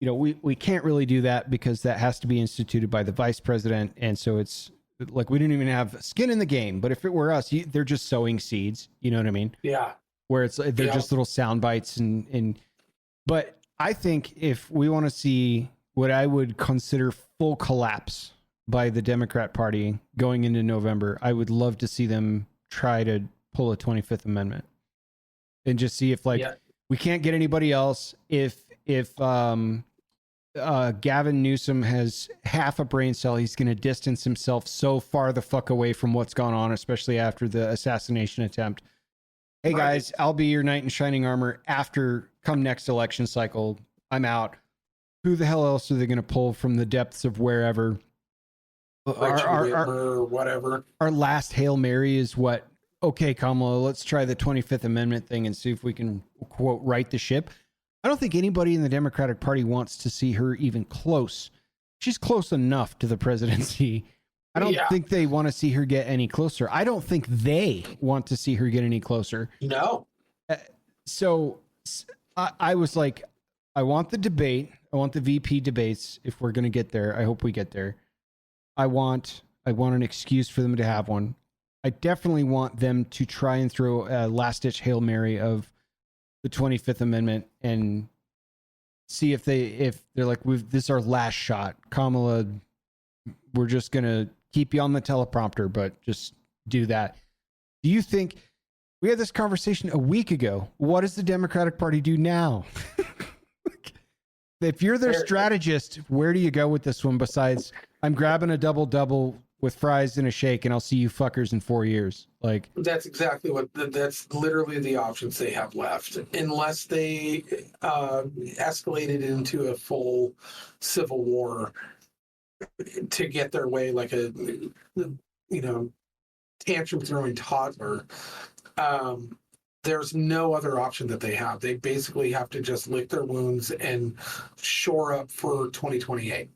you know, we can't really do that because that has to be instituted by the vice president. And so it's like, we didn't even have skin in the game. But if it were us, they're just sowing seeds. You know what I mean? Yeah. Where it's, they're just little sound bites but I think if we want to see what I would consider full collapse by the Democrat Party going into November, I would love to see them try to pull a 25th Amendment and just see if we can't get anybody else. If Gavin Newsom has half a brain cell, he's going to distance himself so far the fuck away from what's gone on, especially after the assassination attempt. Hey guys, I'll be your knight in shining armor after come next election cycle. I'm out. Who the hell else are they going to pull from the depths of wherever? Or whatever. Our last Hail Mary is what? Okay, Kamala, let's try the 25th Amendment thing and see if we can, quote, right the ship. I don't think anybody in the Democratic Party wants to see her even close. She's close enough to the presidency. I don't think they want to see her get any closer. I don't think they want to see her get any closer. No. So I was like, I want the debate. I want the VP debates. If we're going to get there, I hope we get there. I want an excuse for them to have one. I definitely want them to try and throw a last ditch Hail Mary of the 25th Amendment and see if they're like, this is our last shot. Kamala, we're just going to keep you on the teleprompter, but just do that. Do you think we had this conversation a week ago? What does the Democratic Party do now? If you're their strategist, where do you go with this one besides I'm grabbing a double with fries and a shake and I'll see you fuckers in 4 years? Like, that's exactly that's literally the options they have left, unless they escalated into a full civil war to get their way, like a tantrum throwing toddler. There's no other option that they have. They basically have to just lick their wounds and shore up for 2028.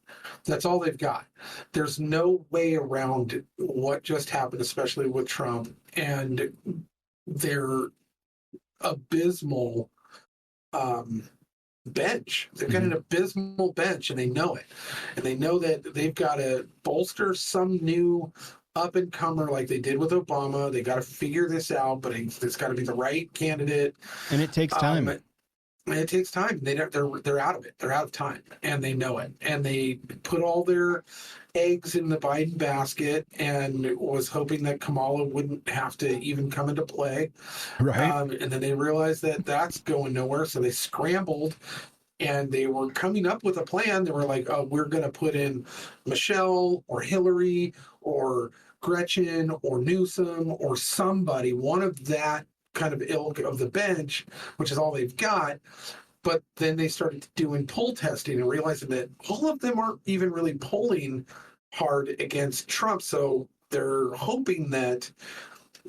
That's all they've got. There's no way around what just happened, especially with Trump and their abysmal bench. They've got an abysmal bench, and they know it. And they know that they've got to bolster some new up-and-comer like they did with Obama. They got to figure this out, but it's got to be the right candidate. And it takes time. And it takes time. They're out of it. They're out of time, and they know it. And they put all their eggs in the Biden basket and was hoping that Kamala wouldn't have to even come into play. Right. And then they realized that that's going nowhere, so they scrambled. And they were coming up with a plan. They were like, oh, we're going to put in Michelle or Hillary or Gretchen or Newsom or somebody, one of that kind of ilk of the bench, which is all they've got. But then they started doing poll testing and realizing that all of them aren't even really polling hard against Trump. So they're hoping that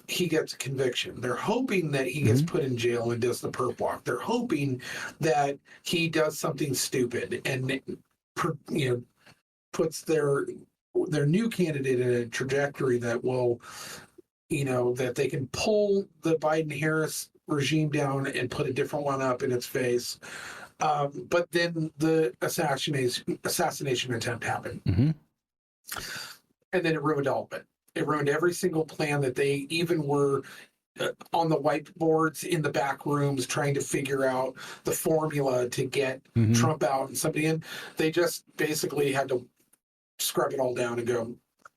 he gets a conviction. They're hoping that he gets put in jail and does the perp walk. They're hoping that he does something stupid and puts their new candidate in a trajectory that will, that they can pull the Biden-Harris regime down and put a different one up in its face. But then the assassination attempt happened. And then it ruined all of it. It ruined every single plan that they even were on the whiteboards in the back rooms trying to figure out the formula to get Trump out and somebody in. They just basically had to scrub it all down and go,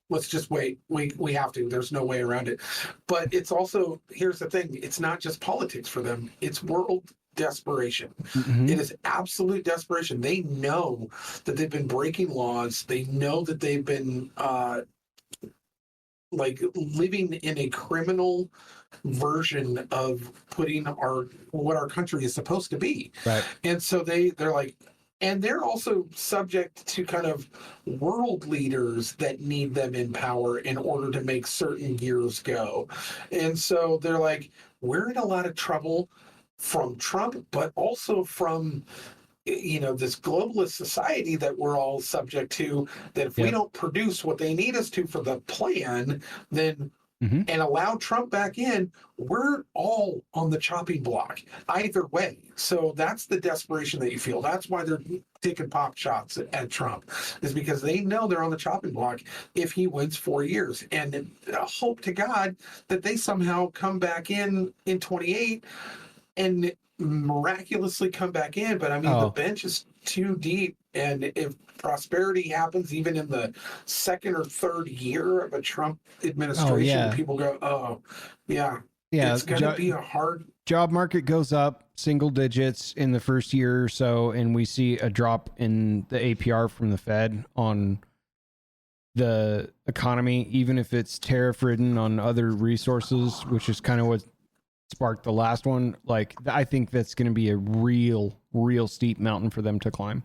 let's just wait. We have to. There's no way around it. But it's also, here's the thing, it's not just politics for them. It's world desperation. It is absolute desperation. They know that they've been breaking laws. They know that they've been living in a criminal version of putting what our country is supposed to be. Right. And so they're like, and they're also subject to kind of world leaders that need them in power in order to make certain gears go. And so they're like, we're in a lot of trouble from Trump, but also from this globalist society that we're all subject to, that if we don't produce what they need us to for the plan, then and allow Trump back in, we're all on the chopping block either way. So that's the desperation that you feel. That's why they're taking pop shots at Trump, is because they know they're on the chopping block if he wins 4 years. And hope to God that they somehow come back in 28 and miraculously come back in, but I mean, the bench is too deep. And if prosperity happens even in the second or third year of a Trump administration, people go, oh, yeah, it's going to be a hard... Job market goes up single digits in the first year or so, and we see a drop in the APR from the Fed on the economy, even if it's tariff ridden on other resources, which is kind of what sparked the last one. Like, I think that's going to be a real steep mountain for them to climb.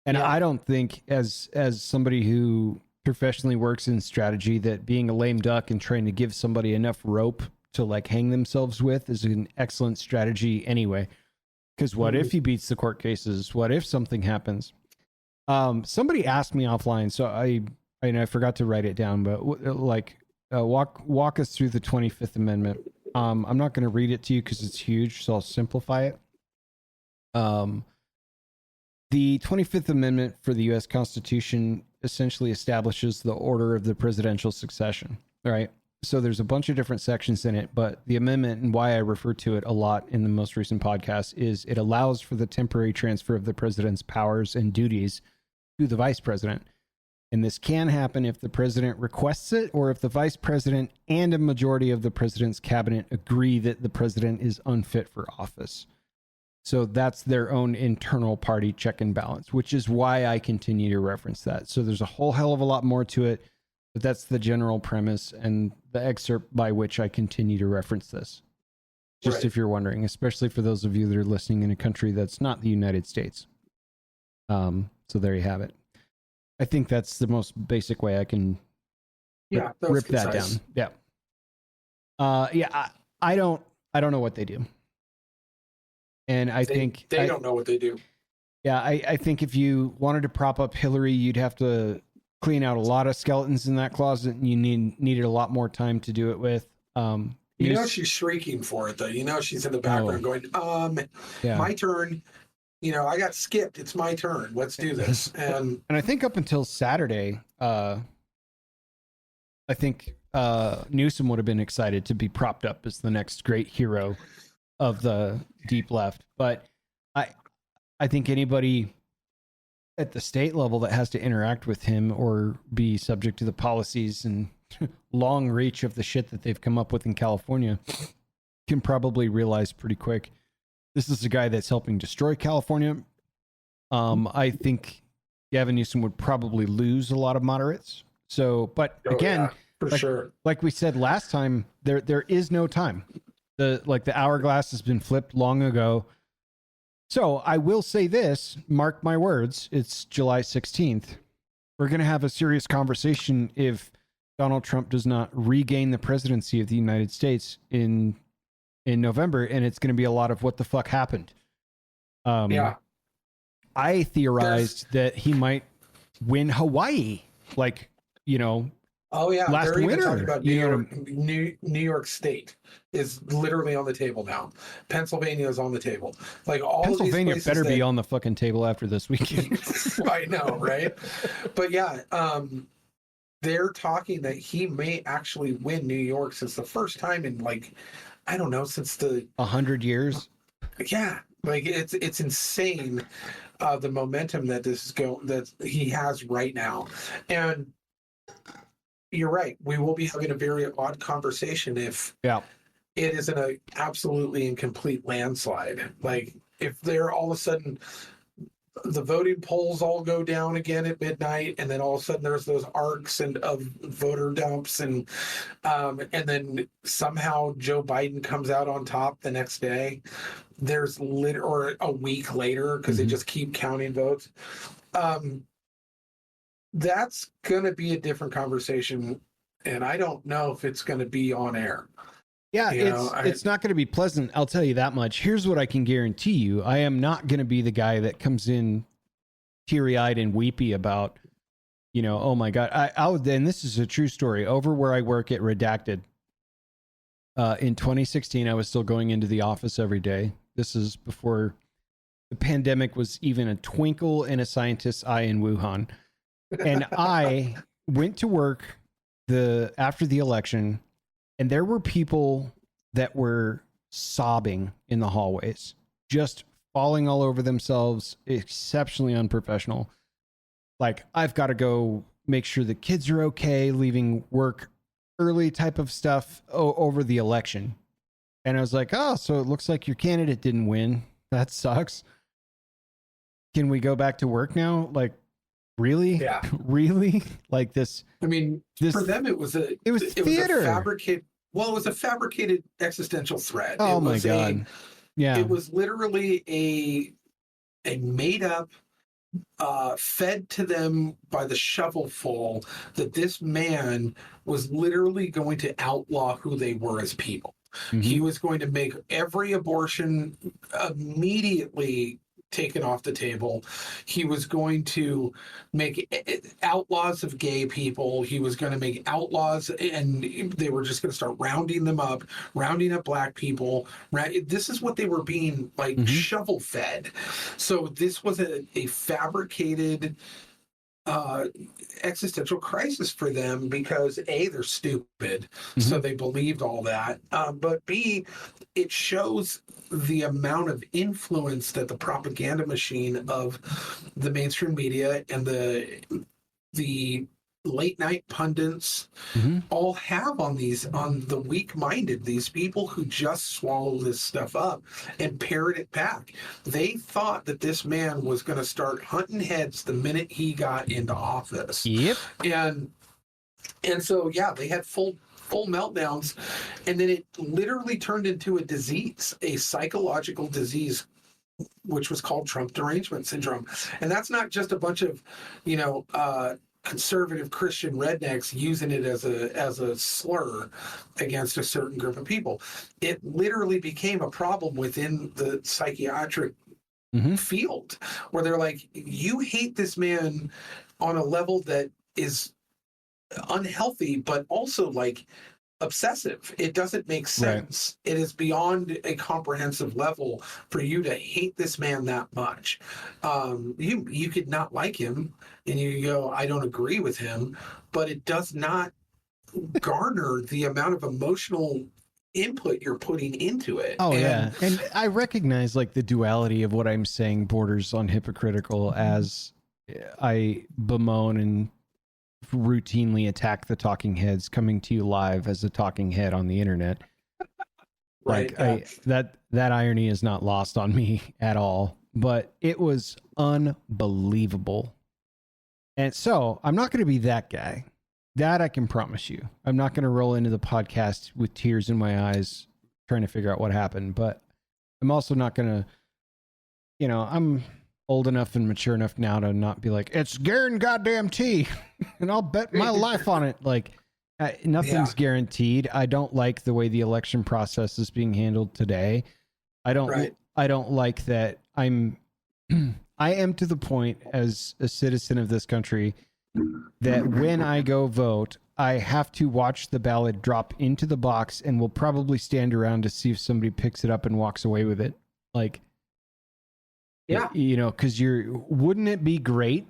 And I don't think, as somebody who professionally works in strategy, that being a lame duck and trying to give somebody enough rope to like hang themselves with is an excellent strategy anyway. Because what if he beats the court cases? What if something happens? Somebody asked me offline, so I forgot to write it down, but walk us through the 25th Amendment. I'm not going to read it to you because it's huge, so I'll simplify it. The 25th Amendment for the U.S. Constitution essentially establishes the order of the presidential succession, right? So there's a bunch of different sections in it, but the amendment, and why I refer to it a lot in the most recent podcast, is it allows for the temporary transfer of the president's powers and duties to the vice president. And this can happen if the president requests it, or if the vice president and a majority of the president's cabinet agree that the president is unfit for office. So that's their own internal party check and balance, which is why I continue to reference that. So there's a whole hell of a lot more to it, but that's the general premise and the excerpt by which I continue to reference this. Just if you're wondering, especially for those of you that are listening in a country that's not the United States. So there you have it. I think that's the most basic way I can rip that down. Yeah. I don't know what they do. And I think they don't know what they do. Yeah. I think if you wanted to prop up Hillary, you'd have to clean out a lot of skeletons in that closet, and you needed a lot more time to do it with. She's shrieking for it though. She's in the background going, my turn. I got skipped. It's my turn. Let's do this. And I think up until Saturday, I think Newsom would have been excited to be propped up as the next great hero of the deep left. But I think anybody at the state level that has to interact with him or be subject to the policies and long reach of the shit that they've come up with in California can probably realize pretty quick. This is a guy that's helping destroy California. I think Gavin Newsom would probably lose a lot of moderates. So, but again, sure. Like we said last time, there is no time. The hourglass has been flipped long ago. So I will say this, mark my words, it's July 16th. We're going to have a serious conversation if Donald Trump does not regain the presidency of the United States in November, and it's going to be a lot of what the fuck happened. I theorized that he might win Hawaii, Oh yeah, last they're winter. Even talking about New York State is literally on the table now. Pennsylvania is on the table. Like all Pennsylvania of these better be on the fucking table after this weekend. I know, right? But yeah, they're talking that he may actually win New York since the first time in since the 100 years. Yeah, it's insane the momentum that that he has right now, and. You're right. We will be having a very odd conversation if it is in an absolutely and complete landslide. Like if they're all of a sudden the voting polls all go down again at midnight, and then all of a sudden there's those arcs of voter dumps, and then somehow Joe Biden comes out on top the next day. There's or a week later because they just keep counting votes. That's going to be a different conversation, and I don't know if it's going to be on air. Yeah, it's not going to be pleasant. I'll tell you that much. Here's what I can guarantee you. I am not going to be the guy that comes in teary-eyed and weepy about, oh my God. And this is a true story. Over where I work at Redacted, in 2016, I was still going into the office every day. This is before the pandemic was even a twinkle in a scientist's eye in Wuhan. And I went to work after the election, and there were people that were sobbing in the hallways just falling all over themselves, exceptionally unprofessional. Like, I've got to go make sure the kids are okay, leaving work early type of stuff over the election. And I was like, oh, so it looks like your candidate didn't win. That sucks. Can we go back to work now? Like, really? Yeah. Really? Like this? I mean, for them, it was theater. It was a fabricated existential threat. Oh my God. Yeah. It was literally a made up, fed to them by the shovelful, that this man was literally going to outlaw who they were as people. Mm-hmm. He was going to make every abortion immediately taken off the table. He was going to make outlaws of gay people. He was going to make outlaws, and they were just going to start rounding up black people. This is what they were being like, shovel fed. So this was a fabricated existential crisis for them, because A, they're stupid, so they believed all that, but B, it shows the amount of influence that the propaganda machine of the mainstream media and the late night pundits all have on the weak-minded, these people who just swallow this stuff up and parrot it back. They thought that this man was going to start hunting heads the minute he got into office. Yep. And so, yeah, they had full meltdowns, and then it literally turned into a disease, a psychological disease, which was called Trump derangement syndrome. And that's not just a bunch of, conservative Christian rednecks using it as a slur against a certain group of people. It literally became a problem within the psychiatric field, where they're like, you hate this man on a level that is unhealthy, but also like obsessive. It doesn't make sense. Right. It is beyond a comprehensive level for you to hate this man that much. You could not like him, and you go, I don't agree with him, but it does not garner the amount of emotional input you're putting into it. And I recognize like the duality of what I'm saying borders on hypocritical, as I bemoan and routinely attack the talking heads coming to you live as a talking head on the internet. Right. That irony is not lost on me at all, but it was unbelievable. And so I'm not going to be that guy. That I can promise you. I'm not going to roll into the podcast with tears in my eyes trying to figure out what happened, but I'm also not going to, I'm old enough and mature enough now to not be like, it's Garen goddamn T and I'll bet my life on it. Like, nothing's guaranteed. I don't like the way the election process is being handled today. I don't like that I am to the point as a citizen of this country that when I go vote, I have to watch the ballot drop into the box and will probably stand around to see if somebody picks it up and walks away with it. Like, because wouldn't it be great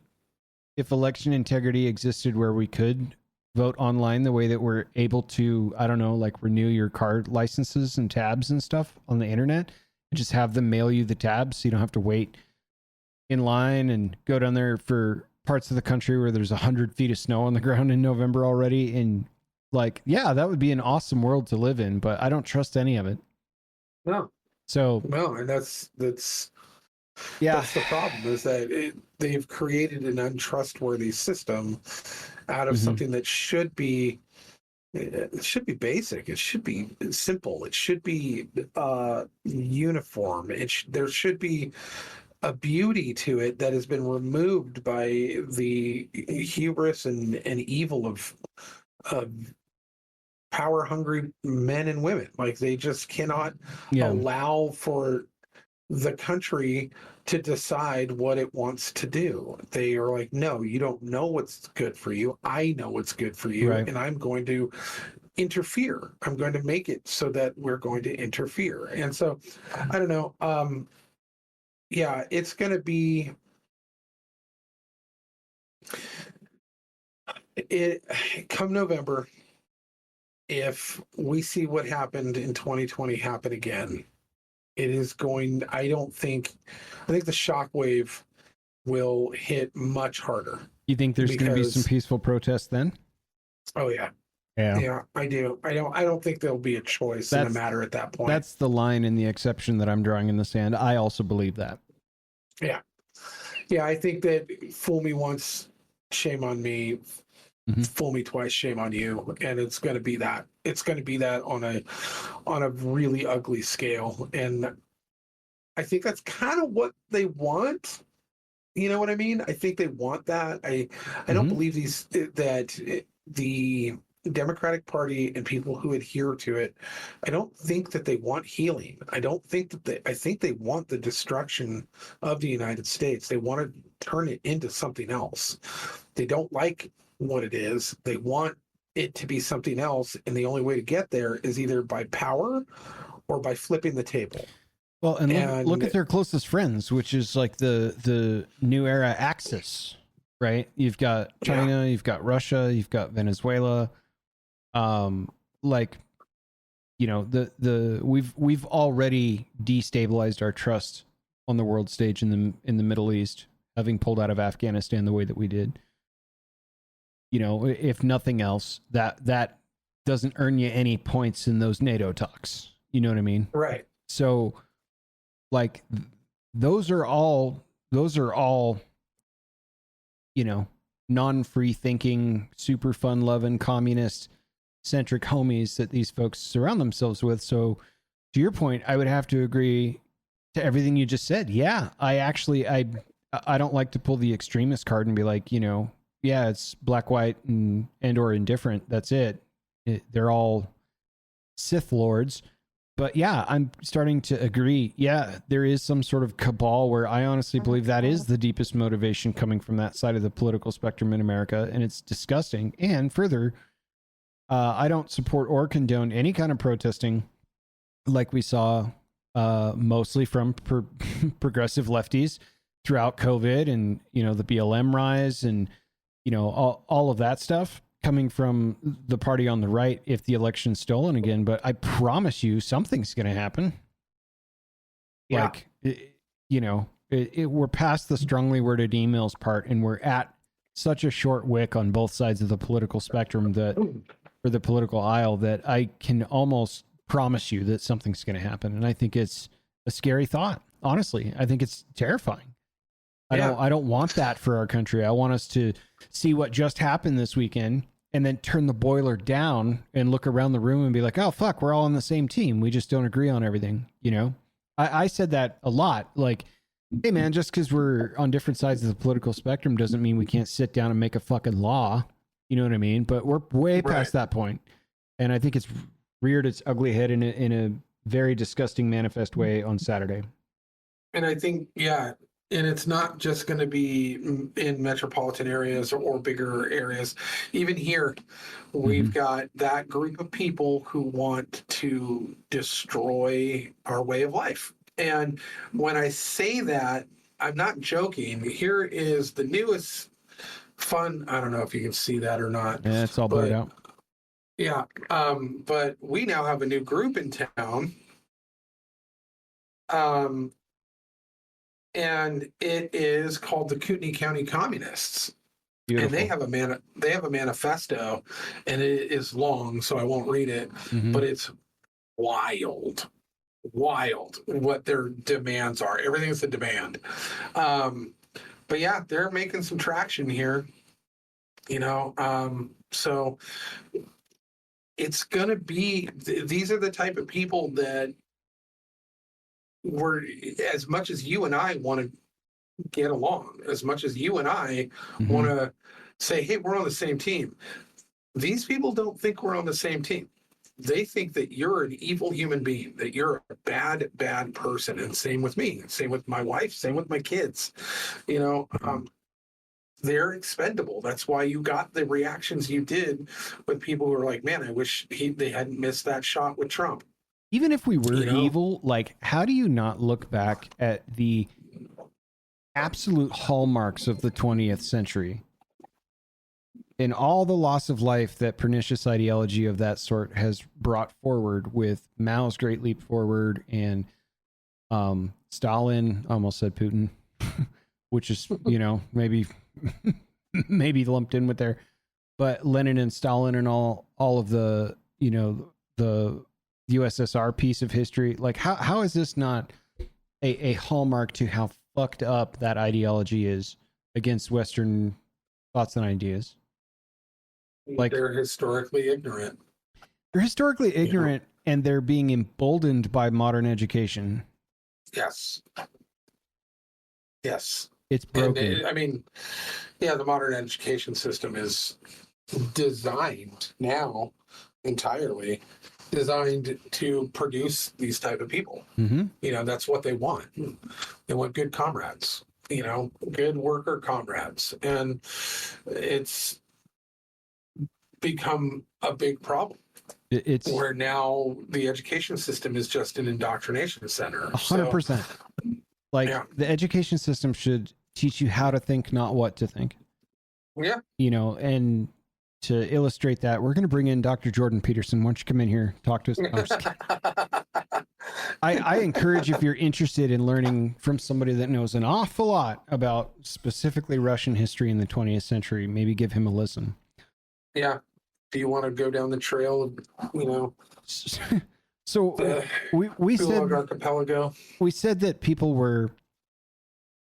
if election integrity existed where we could vote online the way that we're able to, I don't know, like renew your card licenses and tabs and stuff on the internet, and just have them mail you the tabs so you don't have to wait in line and go down there for parts of the country where there's 100 feet of snow on the ground in November already. And like, yeah, that would be an awesome world to live in, but I don't trust any of it. No. So, and that's the problem, is that they've created an untrustworthy system out of something that should be basic. It should be simple. It should be uniform. There should be a beauty to it that has been removed by the hubris and evil of power-hungry men and women. Like, they just cannot allow for the country to decide what it wants to do. They are like, no, you don't know what's good for you. I know what's good for you, and I'm going to interfere. I'm going to make it so that we're going to interfere. And so, I don't know. It's going to be come November. If we see what happened in 2020 happen again, it is going. I think the shockwave will hit much harder. You think there's going to be some peaceful protests then? Oh yeah. Yeah, I do. I don't think there'll be a choice in the matter at that point. That's the line and the exception that I'm drawing in the sand. I also believe that. Yeah. Yeah, I think that fool me once, shame on me. Mm-hmm. Fool me twice, shame on you. And it's going to be that. It's going to be that on a really ugly scale. And I think that's kind of what they want. You know what I mean? I think they want that. I don't believe that the Democratic Party and people who adhere to it, I don't think that they want healing. I think they want the destruction of the United States. They want to turn it into something else. They don't like what it is. They want it to be something else. And the only way to get there is either by power or by flipping the table. Well, and look at their closest friends, which is like the new era axis, right? You've got China, you've got Russia, you've got Venezuela. Like, you know, we've already destabilized our trust on the world stage in the Middle East, having pulled out of Afghanistan the way that we did. You know, if nothing else, that doesn't earn you any points in those NATO talks. You know what I mean? Right. So, like, those are all, you know, non-free thinking, super fun loving, communist centric homies that these folks surround themselves with. So to your point, I would have to agree to everything you just said. Yeah, I don't like to pull the extremist card and be like, you know, yeah, it's black, white, and or indifferent. That's it. They're all Sith lords. But yeah, I'm starting to agree. Yeah, there is some sort of cabal where I honestly believe that is the deepest motivation coming from that side of the political spectrum in America. And it's disgusting. And further, I don't support or condone any kind of protesting like we saw mostly from progressive lefties throughout COVID and, you know, the BLM rise and, you know, all of that stuff coming from the party on the right if the election's stolen again. But I promise you something's going to happen. Yeah. Like, you know, we're past the strongly worded emails part and we're at such a short wick on both sides of the political spectrum or the political aisle that I can almost promise you that something's going to happen. And I think it's a scary thought. Honestly, I think it's terrifying. I don't want that for our country. I want us to see what just happened this weekend and then turn the boiler down and look around the room and be like, oh, fuck, we're all on the same team. We just don't agree on everything. You know, I said that a lot. Like, hey, man, just because we're on different sides of the political spectrum doesn't mean we can't sit down and make a fucking law. You know what I mean? But we're way past that point. And I think it's reared its ugly head in a very disgusting manifest way on Saturday. And I think, yeah, and it's not just going to be in metropolitan areas or bigger areas. Even here, we've got that group of people who want to destroy our way of life. And when I say that, I'm not joking. Here is the newest fun. I don't know if you can see that or not. Yeah, it's all blurred out. Yeah. But we now have a new group in town. And it is called the Kootenai County Communists. Beautiful. And they have a manifesto, and it is long, so I won't read it, but it's wild what their demands are. Everything's a demand. But yeah, they're making some traction here, you know. So it's going to be, these are the type of people that we're, as much as you and I want to get along, as much as you and I want to say, hey, we're on the same team. These people don't think we're on the same team. They think that you're an evil human being, that you're a bad, bad person. And same with me, same with my wife, same with my kids. You know, they're expendable. That's why you got the reactions you did with people who are like, man, I wish they hadn't missed that shot with Trump. Even if we were evil, like, how do you not look back at the absolute hallmarks of the 20th century and all the loss of life that pernicious ideology of that sort has brought forward with Mao's Great Leap Forward and Stalin, I almost said Putin, which is, maybe lumped in with there, but Lenin and Stalin and all of the, the USSR piece of history. Like how is this not a hallmark to how fucked up that ideology is against Western thoughts and ideas? Like they're historically ignorant. They're historically ignorant, and they're being emboldened by modern education. Yes. Yes. It's broken. The modern education system is designed now entirely designed to produce these type of people. Mm-hmm. That's what they want. They want good comrades, good worker comrades. And it's become a big problem. It's where now the education system is just an indoctrination center. 100%. The education system should teach you how to think, not what to think. Yeah. And to illustrate that, we're going to bring in Dr. Jordan Peterson. Why don't you come in here, talk to us? I encourage, if you're interested in learning from somebody that knows an awful lot about specifically Russian history in the 20th century, maybe give him a listen. Yeah. Do you want to go down the trail of, So we said archipelago. We said that people were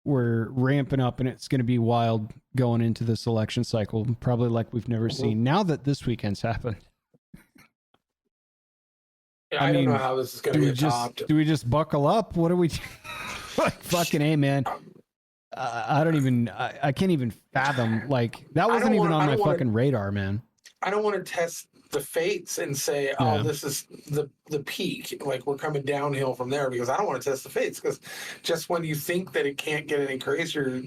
ramping up, and it's going to be wild going into this election cycle, probably like we've never seen. Now that this weekend's happened, I don't know how this is going to get topped. Do we just buckle up? What do we do? Like, fucking A, man. I can't even fathom. Like, that wasn't even on my fucking radar, man. I don't want to test the fates and say, this is the peak. Like, we're coming downhill from there, because I don't want to test the fates. Because just when you think that it can't get any crazier,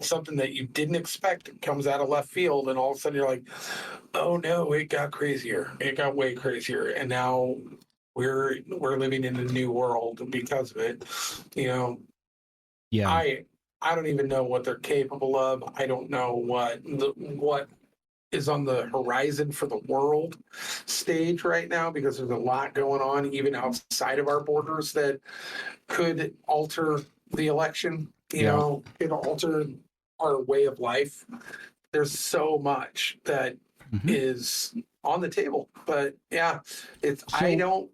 something that you didn't expect comes out of left field, and all of a sudden you're like, oh no, it got crazier. It got way crazier. And now we're living in a new world because of it. Yeah. I don't even know what they're capable of. I don't know what is on the horizon for the world stage right now, because there's a lot going on even outside of our borders that could alter the election, could alter our way of life. There's so much that is on the table, but I don't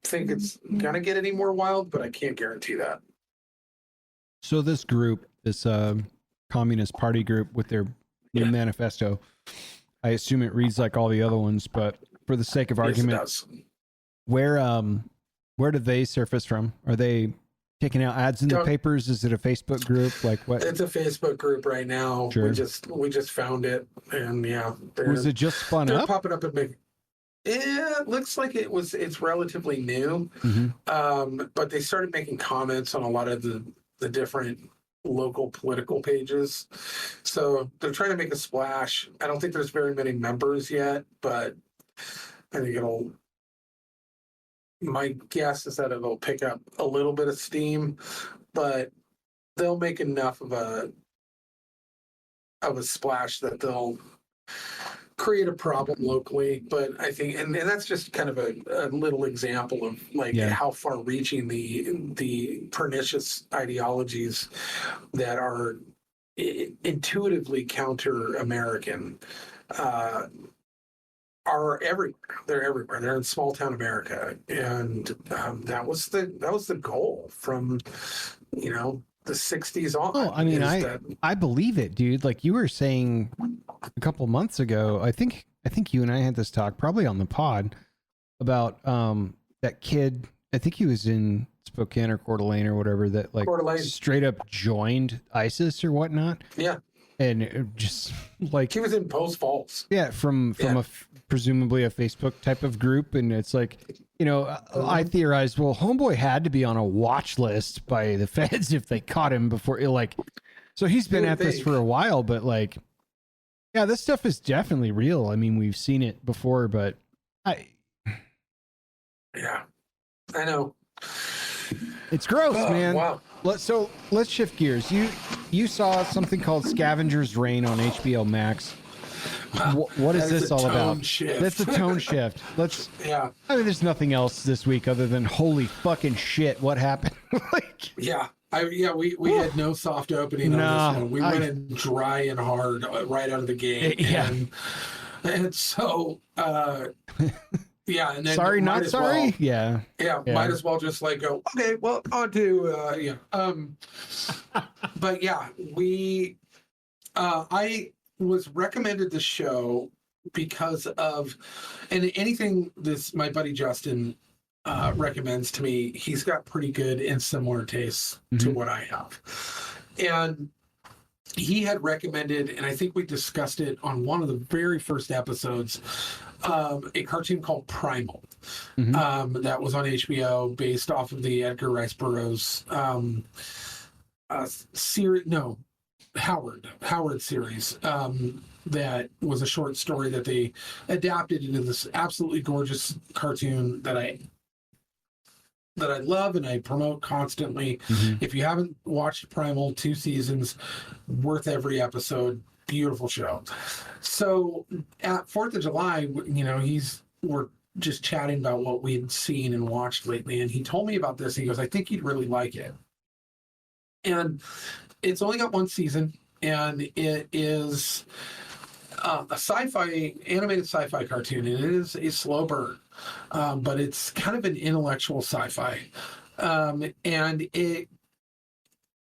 think it's gonna get any more wild, but I can't guarantee that. So this group, this Communist Party group with their new manifesto, I assume it reads like all the other ones, but for the sake of argument, where do they surface from? Are they taking out ads in the papers? Is it a Facebook group? Like what? It's a Facebook group right now. Sure. We just found it, and was it just spun up? Popping up and big. It looks like it's relatively new, but they started making comments on a lot of the different local political pages, so they're trying to make a splash. I don't think there's very many members yet, but I think my guess is that it'll pick up a little bit of steam, but they'll make enough of a splash that they'll create a problem locally. But I think, and that's just kind of a little example of how far reaching the pernicious ideologies that are intuitively counter-American are everywhere. They're everywhere. They're in small town America, and that was the goal from the 60s on. Oh, I mean, I believe it, dude. Like you were saying a couple months ago, I think you and I had this talk probably on the pod about that kid. I think he was in Spokane or Coeur d'Alene or whatever, that straight up joined ISIS or whatnot. Yeah. And it just like he was in Post Falls. Yeah, from presumably a Facebook type of group, and it's like, I theorized, well, homeboy had to be on a watch list by the feds if they caught him before. So he's been at this for a while, but this stuff is definitely real. I mean, we've seen it before, but I know. It's gross, man. Wow. Let's shift gears. You saw something called Scavenger's Reign on HBO Max. What is this all about? Shift. That's a tone shift. Yeah. I mean, there's nothing else this week other than holy fucking shit. What happened? Like, yeah. We had no soft opening on this one. We went in dry and hard right out of the gate. Yeah. And so, yeah. And then sorry, not sorry. Well, yeah. Might as well just like go, okay, well, on to, but yeah, I was recommended the show because of, and anything my buddy Justin recommends to me, he's got pretty good and similar tastes to what I have. And he had recommended, and I think we discussed it on one of the very first episodes, a cartoon called Primal that was on HBO based off of the Edgar Rice Burroughs series. No, Howard series. That was a short story that they adapted into this absolutely gorgeous cartoon that I love and I promote constantly. If you haven't watched Primal, 2 seasons, worth every episode. Beautiful show. So at 4th of July, we're just chatting about what we had seen and watched lately, and he told me about this. He goes, I think you'd really like it. And it's only got 1 season, and it is a animated sci-fi cartoon, and it is a slow burn, but it's kind of an intellectual sci-fi, and it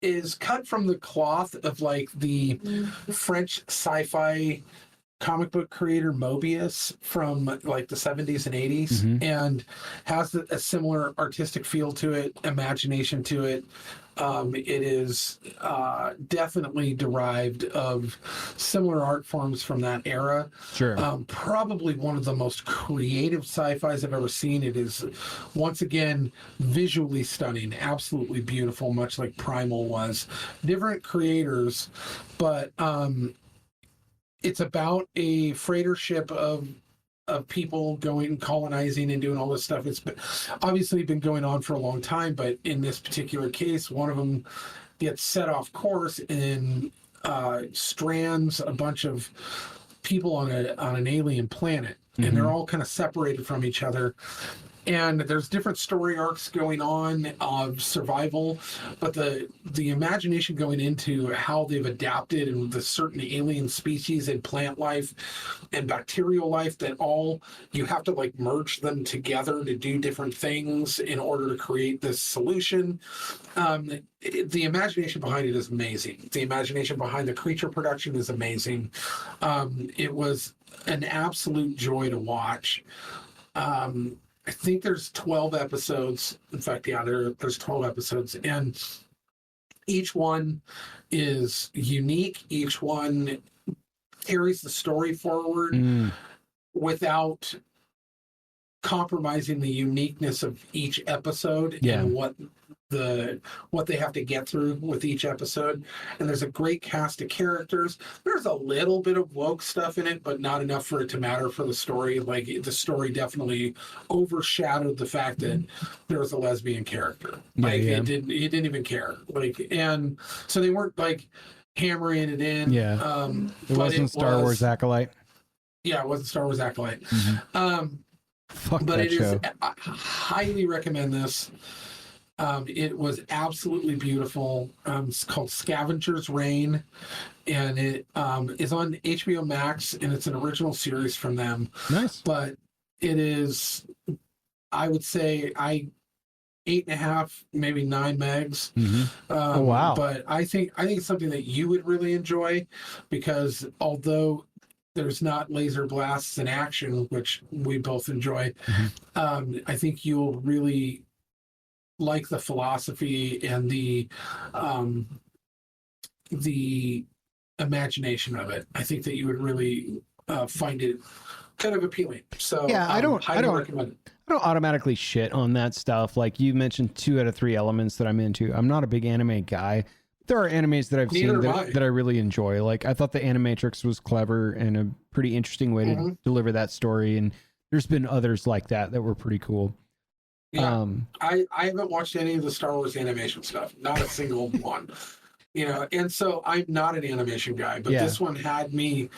is cut from the cloth of like the French sci-fi comic book creator Mobius from like the 70s and 80s, and has a similar artistic feel to it, imagination to it. It is definitely derived of similar art forms from that era. Sure. Probably one of the most creative sci-fis I've ever seen. It is, once again, visually stunning, absolutely beautiful, much like Primal was. Different creators, but it's about a freighter ship of people going colonizing and doing all this stuff. It's obviously been going on for a long time, but in this particular case, one of them gets set off course and strands a bunch of people on an alien planet, and they're all kind of separated from each other. And there's different story arcs going on of survival, but the imagination going into how they've adapted and the certain alien species and plant life and bacterial life that all, you have to like merge them together to do different things in order to create this solution. The imagination behind it is amazing. The imagination behind the creature production is amazing. It was an absolute joy to watch. I think there's 12 episodes. In fact, yeah, there's 12 episodes, and each one is unique. Each one carries the story forward without compromising the uniqueness of each episode and what they have to get through with each episode. And there's a great cast of characters. There's a little bit of woke stuff in it, but not enough for it to matter for the story. Like, the story definitely overshadowed the fact that there was a lesbian character. It didn't even care. Like, and so they weren't like hammering it in. It wasn't Star Wars Acolyte. Yeah, it wasn't Star Wars Acolyte. Fuck but that it show. is, I highly recommend this. It was absolutely beautiful. It's called Scavenger's Reign, and it is on HBO MAX, and it's an original series from them. Nice. But it is, I would say, 8.5, maybe 9 megs. Oh, wow. But I think it's something that you would really enjoy, because although there's not laser blasts in action, which we both enjoy, I think you'll really like the philosophy and the imagination of it. I think that you would really find it kind of appealing. So yeah, I don't recommend it. I don't automatically shit on that stuff. Like, you mentioned 2 out of 3 elements that I'm into. I'm not a big anime guy. There are animes that I've seen that I really enjoy. Like, I thought the Animatrix was clever and a pretty interesting way to deliver that story. And there's been others like that were pretty cool. Yeah, I haven't watched any of the Star Wars animation stuff, not a single one. And so I'm not an animation guy, but this one had me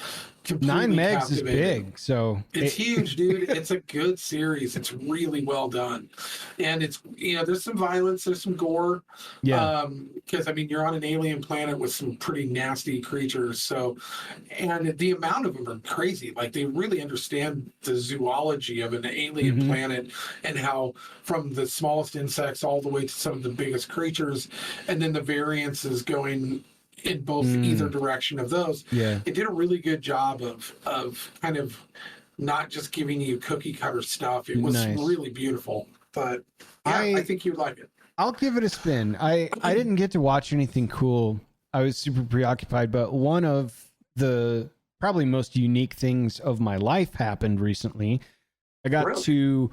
completely 9 megs is captivating. big, so It's huge, dude. It's a good series. It's really well done, and it's there's some violence, there's some gore, yeah. because I mean you're on an alien planet with some pretty nasty creatures. So, and the amount of them are crazy. Like they really understand the zoology of an alien Mm-hmm. planet and how from the smallest insects all the way to some of the biggest creatures, and then the variances going in both either direction of those. Yeah. It did a really good job of kind of not just giving you cookie cutter stuff. It was Nice. really beautiful. But yeah, I think you'd like it. I'll give it a spin. I didn't get to watch anything cool. I was super preoccupied, but one of the probably most unique things of my life happened recently. I got to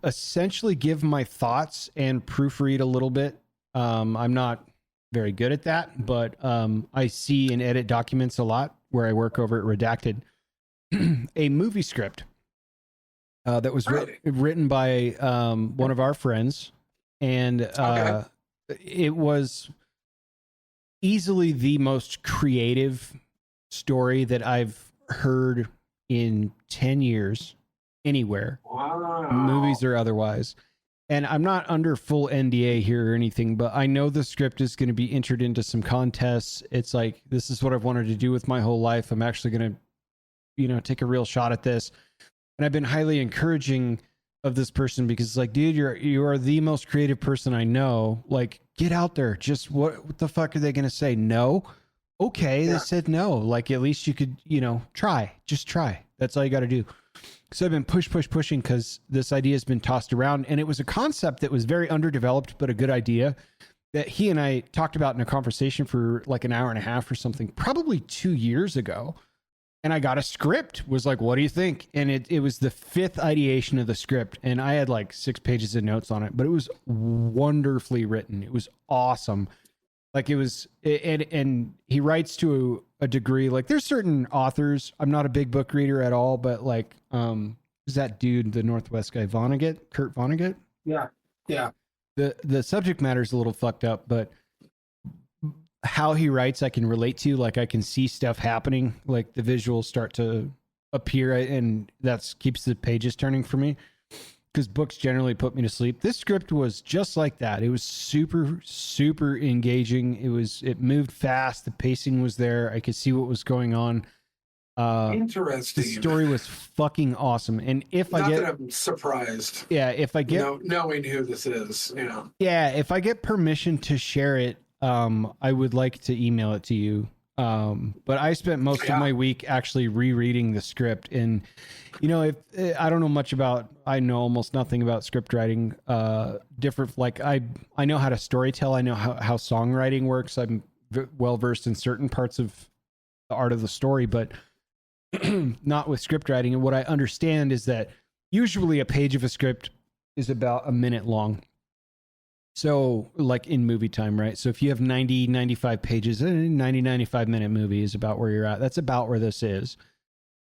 essentially give my thoughts and proofread a little bit. I'm not very good at that, but I see and edit documents a lot where I work over at Redacted. A movie script that was written by one of our friends, and it was easily the most creative story that I've heard in 10 years anywhere, movies or otherwise. And I'm not under full NDA here or anything, but I know the script is going to be entered into some contests. It's like, this is what I've wanted to do with my whole life. I'm actually going to, take a real shot at this. And I've been highly encouraging of this person because it's like, dude, you are the most creative person I know. Like, get out there. Just what the fuck are they going to say? No. Okay. Yeah. They said no. Like, at least you could, try. Just try. That's all you got to do. So I've been pushing because this idea has been tossed around, and it was a concept that was very underdeveloped, but a good idea that he and I talked about in a conversation for like an hour and a half or something, probably 2 years ago. And I got a script, was like, what do you think? And it was the 5th ideation of the script. And I had like 6 pages of notes on it, but it was wonderfully written. It was awesome. Like it was, and he writes to a degree, like there's certain authors, I'm not a big book reader at all, but like, who's that dude, the Northwest guy, Kurt Vonnegut? Yeah. Yeah. The subject matter is a little fucked up, but how he writes, I can relate to, like I can see stuff happening, like the visuals start to appear, and that's keeps the pages turning for me. Because books generally put me to sleep. This script was just like that. It was super, super engaging. It moved fast. The pacing was there. I could see what was going on. Interesting. The story was fucking awesome. And if Not that I'm surprised. Yeah, if I get knowing who this is, Yeah, if I get permission to share it, I would like to email it to you. But I spent most of my week actually rereading the script, and if I don't know much I know almost nothing about script writing. Different, like I know how to storytell. I know how songwriting works. I'm well versed in certain parts of the art of the story, but not with script writing. And what I understand is that usually a page of a script is about a minute long. So like in movie time, right? So if you have 95 pages, 95 minute movie is about where you're at. That's about where this is.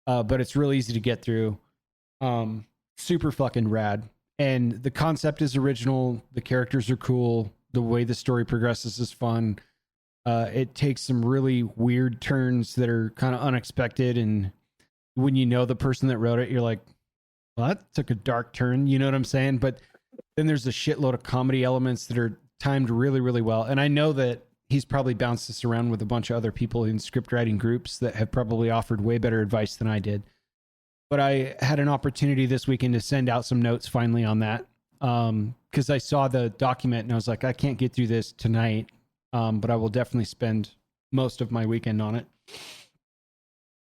But it's really easy to get through. Super fucking rad. And the concept is original. The characters are cool. The way the story progresses is fun. It takes some really weird turns that are kind of unexpected. And when you know the person that wrote it, you're like, well, that took a dark turn. You know what I'm saying? But then there's a shitload of comedy elements that are timed really, really well. And I know that he's probably bounced this around with a bunch of other people in script writing groups that have probably offered way better advice than I did. But I had an opportunity this weekend to send out some notes finally on that. Because I saw the document and I was like, I can't get through this tonight. But I will definitely spend most of my weekend on it.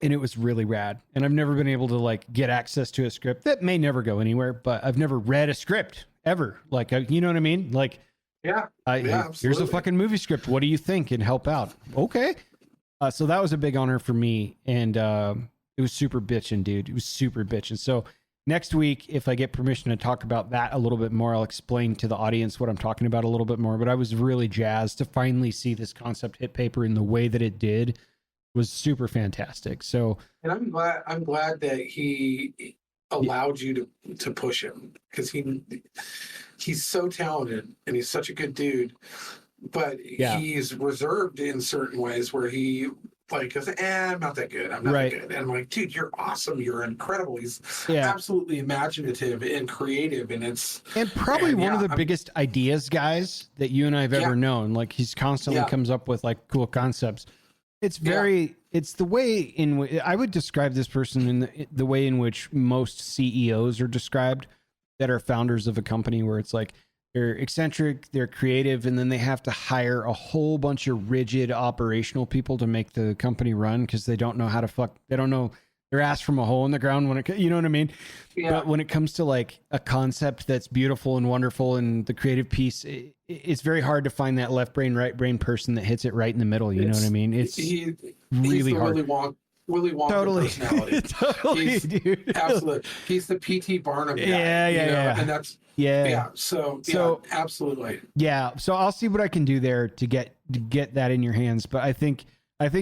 And it was really rad. And I've never been able to like get access to a script that may never go anywhere, but I've never read a script ever. Like, you know what I mean? Like, here's a fucking movie script. What do you think? And help out. Okay. So that was a big honor for me. And it was super bitching, dude. It was super bitching. So next week, if I get permission to talk about that a little bit more, I'll explain to the audience what I'm talking about a little bit more. But I was really jazzed to finally see this concept hit paper in the way that it did. It was super fantastic. So, and I'm glad that he allowed you to push him, because he's so talented and he's such a good dude, but he's reserved in certain ways where he Like, I'm not that good. I'm not that good. And I'm like, dude, you're awesome. You're incredible. He's absolutely imaginative and creative. And probably one of the biggest ideas guys that you and I have ever known. Like, he's constantly comes up with like cool concepts. It's it's the way in which I would describe this person in the way in which most CEOs are described that are founders of a company, where it's like, they're eccentric, they're creative, and then they have to hire a whole bunch of rigid operational people to make the company run because they don't know how to they don't know their ass from a hole in the ground when it, you know what I mean? Yeah. But when it comes to like a concept that's beautiful and wonderful and the creative piece, it's very hard to find that left brain, right brain person that hits it right in the middle. You know what I mean? It's really hard. Willy Wonka totally. Personality. Totally, dude. Absolutely. He's the P.T. Barnum guy. Yeah. And that's, So absolutely. Yeah. So I'll see what I can do there to get that in your hands. But I think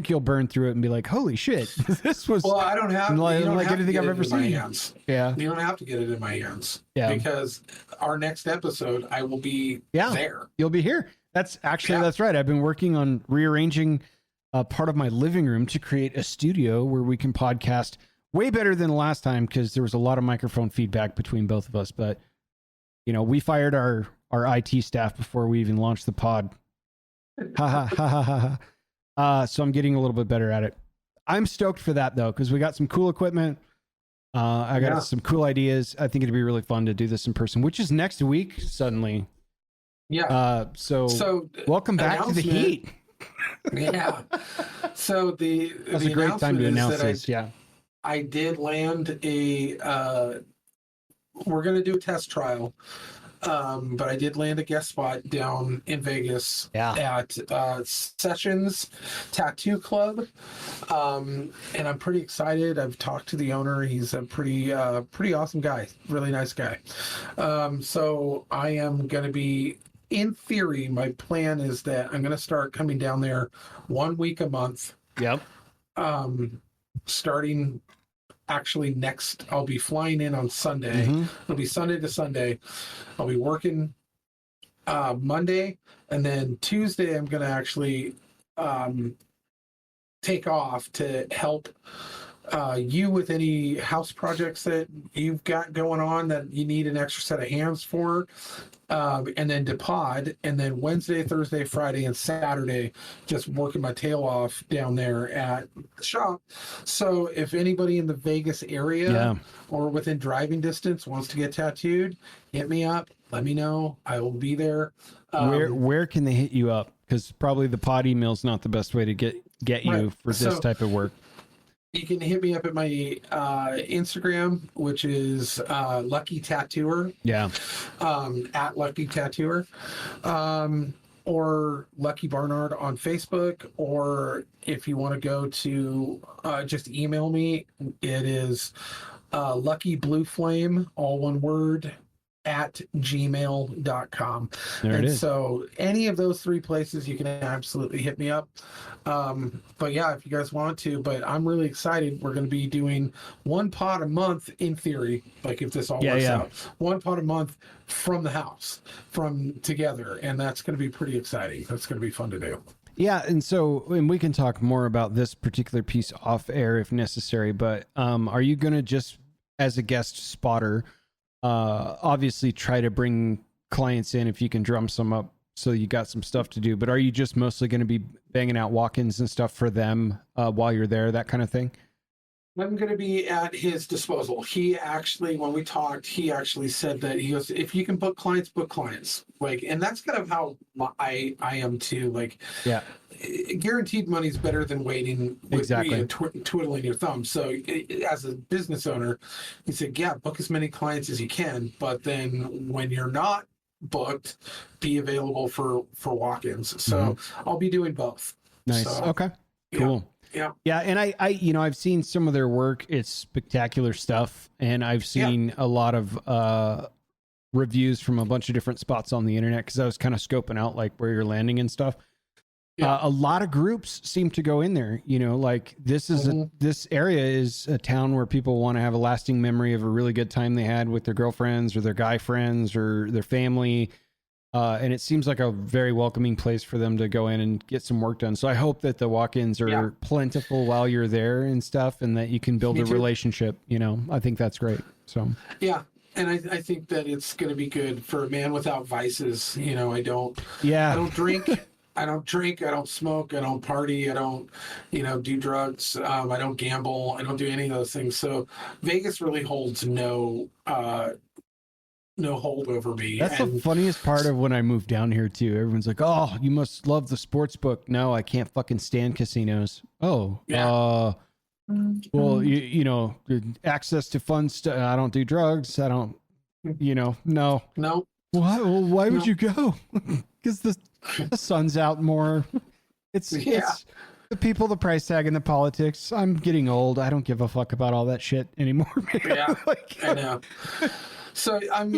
you'll burn through it and be like, holy shit, this was. Well, I don't have like anything I've ever seen. Yeah. You don't have to get it in my hands. Yeah. Because our next episode, I will be there. You'll be here. That's right. I've been working on rearranging part of my living room to create a studio where we can podcast way better than last time, because there was a lot of microphone feedback between both of us. But we fired our IT staff before we even launched the pod. So I'm getting a little bit better at it. I'm stoked for that though, because we got some cool equipment. I got some cool ideas. I think it'd be really fun to do this in person, which is next week suddenly. Yeah. So welcome back to the heat. Yeah. So that's a great time to announce this. I did land we're going to do a test trial. But I did land a guest spot down in Vegas at Sessions Tattoo Club. And I'm pretty excited. I've talked to the owner. He's a pretty awesome guy, really nice guy. So I am going to be, in theory, my plan is that I'm going to start coming down there 1 week a month. Yep. Starting actually I'll be flying in on Sunday. Mm-hmm. It'll be Sunday to Sunday. I'll be working Monday, and then Tuesday I'm going to actually take off to help you with any house projects that you've got going on that you need an extra set of hands for. And then to pod, and then Wednesday, Thursday, Friday, and Saturday, just working my tail off down there at the shop. So if anybody in the Vegas area or within driving distance wants to get tattooed, hit me up. Let me know. I will be there. Where can they hit you up? Because probably the pod email is not the best way to get you for this type of work. You can hit me up at my Instagram, which is Lucky Tattooer. Yeah. At Lucky Tattooer. Or Lucky Barnard on Facebook. Or if you want to go to just email me, it is Lucky Blue Flame, all one word, at gmail.com. So any of those three places, you can absolutely hit me up. But yeah, if you guys want to, but I'm really excited. We're going to be doing one pod a month in theory, like if this all works out, one pod a month from the house, from together. And that's going to be pretty exciting. That's going to be fun to do. Yeah. And we can talk more about this particular piece off air if necessary, but are you going to just, as a guest spotter, obviously try to bring clients in if you can drum some up so you got some stuff to do, but are you just mostly going to be banging out walk-ins and stuff for them while you're there, that kind of thing? I'm going to be at his disposal. He actually, when we talked, he actually said that he goes, if you can book clients, book clients. Like, and that's kind of how I am too. Like, guaranteed money is better than waiting with twiddling your thumb. So as a business owner, he said, book as many clients as you can, but then when you're not booked, be available for walk-ins. So I'll be doing both. Nice. So, okay. Cool. Yeah. Yeah. And I I've seen some of their work. It's spectacular stuff. And I've seen a lot of reviews from a bunch of different spots on the internet, because I was kind of scoping out like where you're landing and stuff. A lot of groups seem to go in there, like this is this area is a town where people want to have a lasting memory of a really good time they had with their girlfriends or their guy friends or their family. And it seems like a very welcoming place for them to go in and get some work done. So I hope that the walk-ins are plentiful while you're there and stuff, and that you can build a relationship. You know, I think that's great. So yeah. And I think that it's going to be good for a man without vices. You know, I don't drink. I don't smoke. I don't party. I don't, do drugs. I don't gamble. I don't do any of those things. So Vegas really holds no hold over me. That's the funniest part of when I moved down here too. Everyone's like, "Oh, you must love the sports book." No, I can't fucking stand casinos. Oh, yeah. Well, you know, access to fun stuff. I don't do drugs. I don't, no. Why would you go? Because the sun's out more. It's the people, the price tag, and the politics. I'm getting old. I don't give a fuck about all that shit anymore. Yeah, I know. So I'm,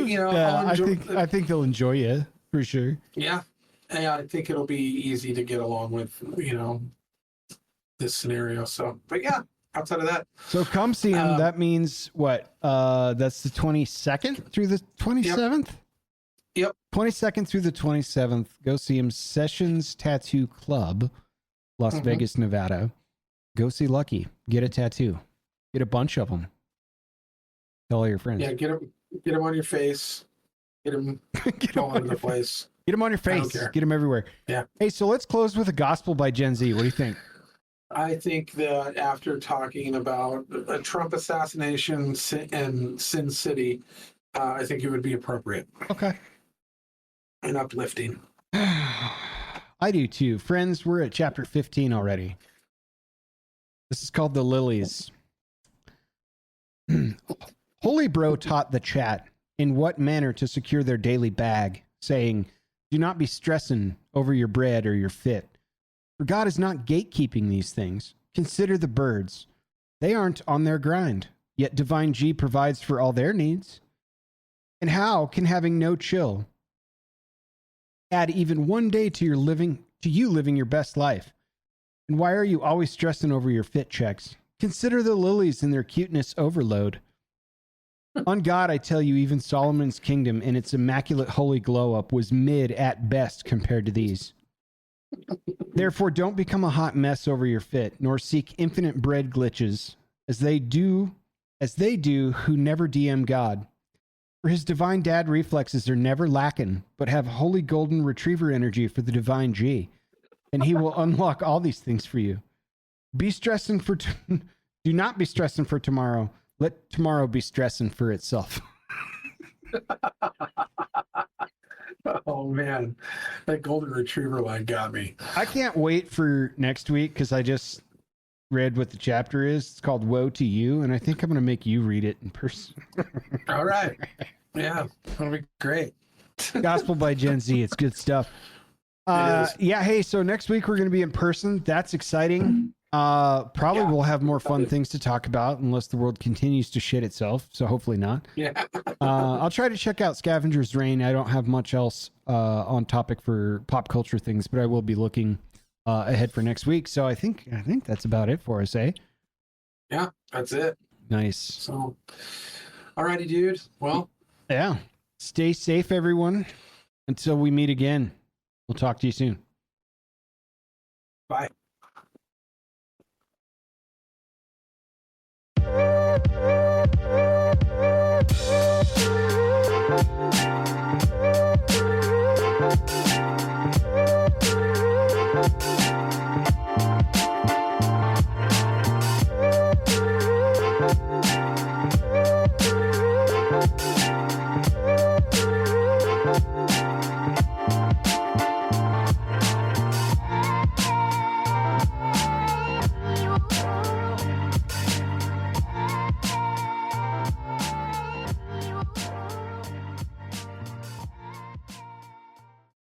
I think they'll enjoy it for sure. Yeah, I think it'll be easy to get along with, this scenario. So, but yeah, outside of that. So come see him. That means what? That's the 22nd through the 27th? Yep. 22nd through the 27th. Go see him. Sessions Tattoo Club, Las Vegas, Nevada. Go see Lucky. Get a tattoo. Get a bunch of them. Tell all your friends. Yeah, get them on your face. Get them all over the place. Get them on your face. Get them everywhere. Yeah. Hey, so let's close with a gospel by Gen Z. What do you think? I think that after talking about a Trump assassination and Sin City, I think it would be appropriate. Okay. And uplifting. I do too. Friends, we're at chapter 15 already. This is called The Lilies. Holy Bro taught the chat in what manner to secure their daily bag, saying, "Do not be stressing over your bread or your fit. For God is not gatekeeping these things. Consider the birds. They aren't on their grind, yet Divine G provides for all their needs. And how can having no chill add even one day to you living your best life? And why are you always stressing over your fit checks? Consider the lilies and their cuteness overload. On God, I tell you, even Solomon's kingdom in its immaculate holy glow-up was mid at best compared to these. Therefore, don't become a hot mess over your fit, nor seek infinite bread glitches, as they do who never DM God. For his divine dad reflexes are never lacking, but have holy golden retriever energy for the divine G, and he will unlock all these things for you. Do not be stressing for tomorrow. Let tomorrow be stressing for itself. Oh man, that golden retriever line got me. I can't wait for next week because I just read what the chapter is. It's called Woe to You, and I think I'm going to make you read it in person. All right. Yeah, that'll be great. Gospel by Gen Z. It's good stuff. Yeah, hey, so next week we're going to be in person. That's exciting. Probably we'll have more fun things to talk about unless the world continues to shit itself. So hopefully not. Yeah. I'll try to check out Scavenger's Reign. I don't have much else on topic for pop culture things, but I will be looking ahead for next week. So I think that's about it for us, eh? Yeah, that's it. Nice. So, alrighty, dude. Well, yeah. Stay safe, everyone. Until we meet again. We'll talk to you soon. Bye.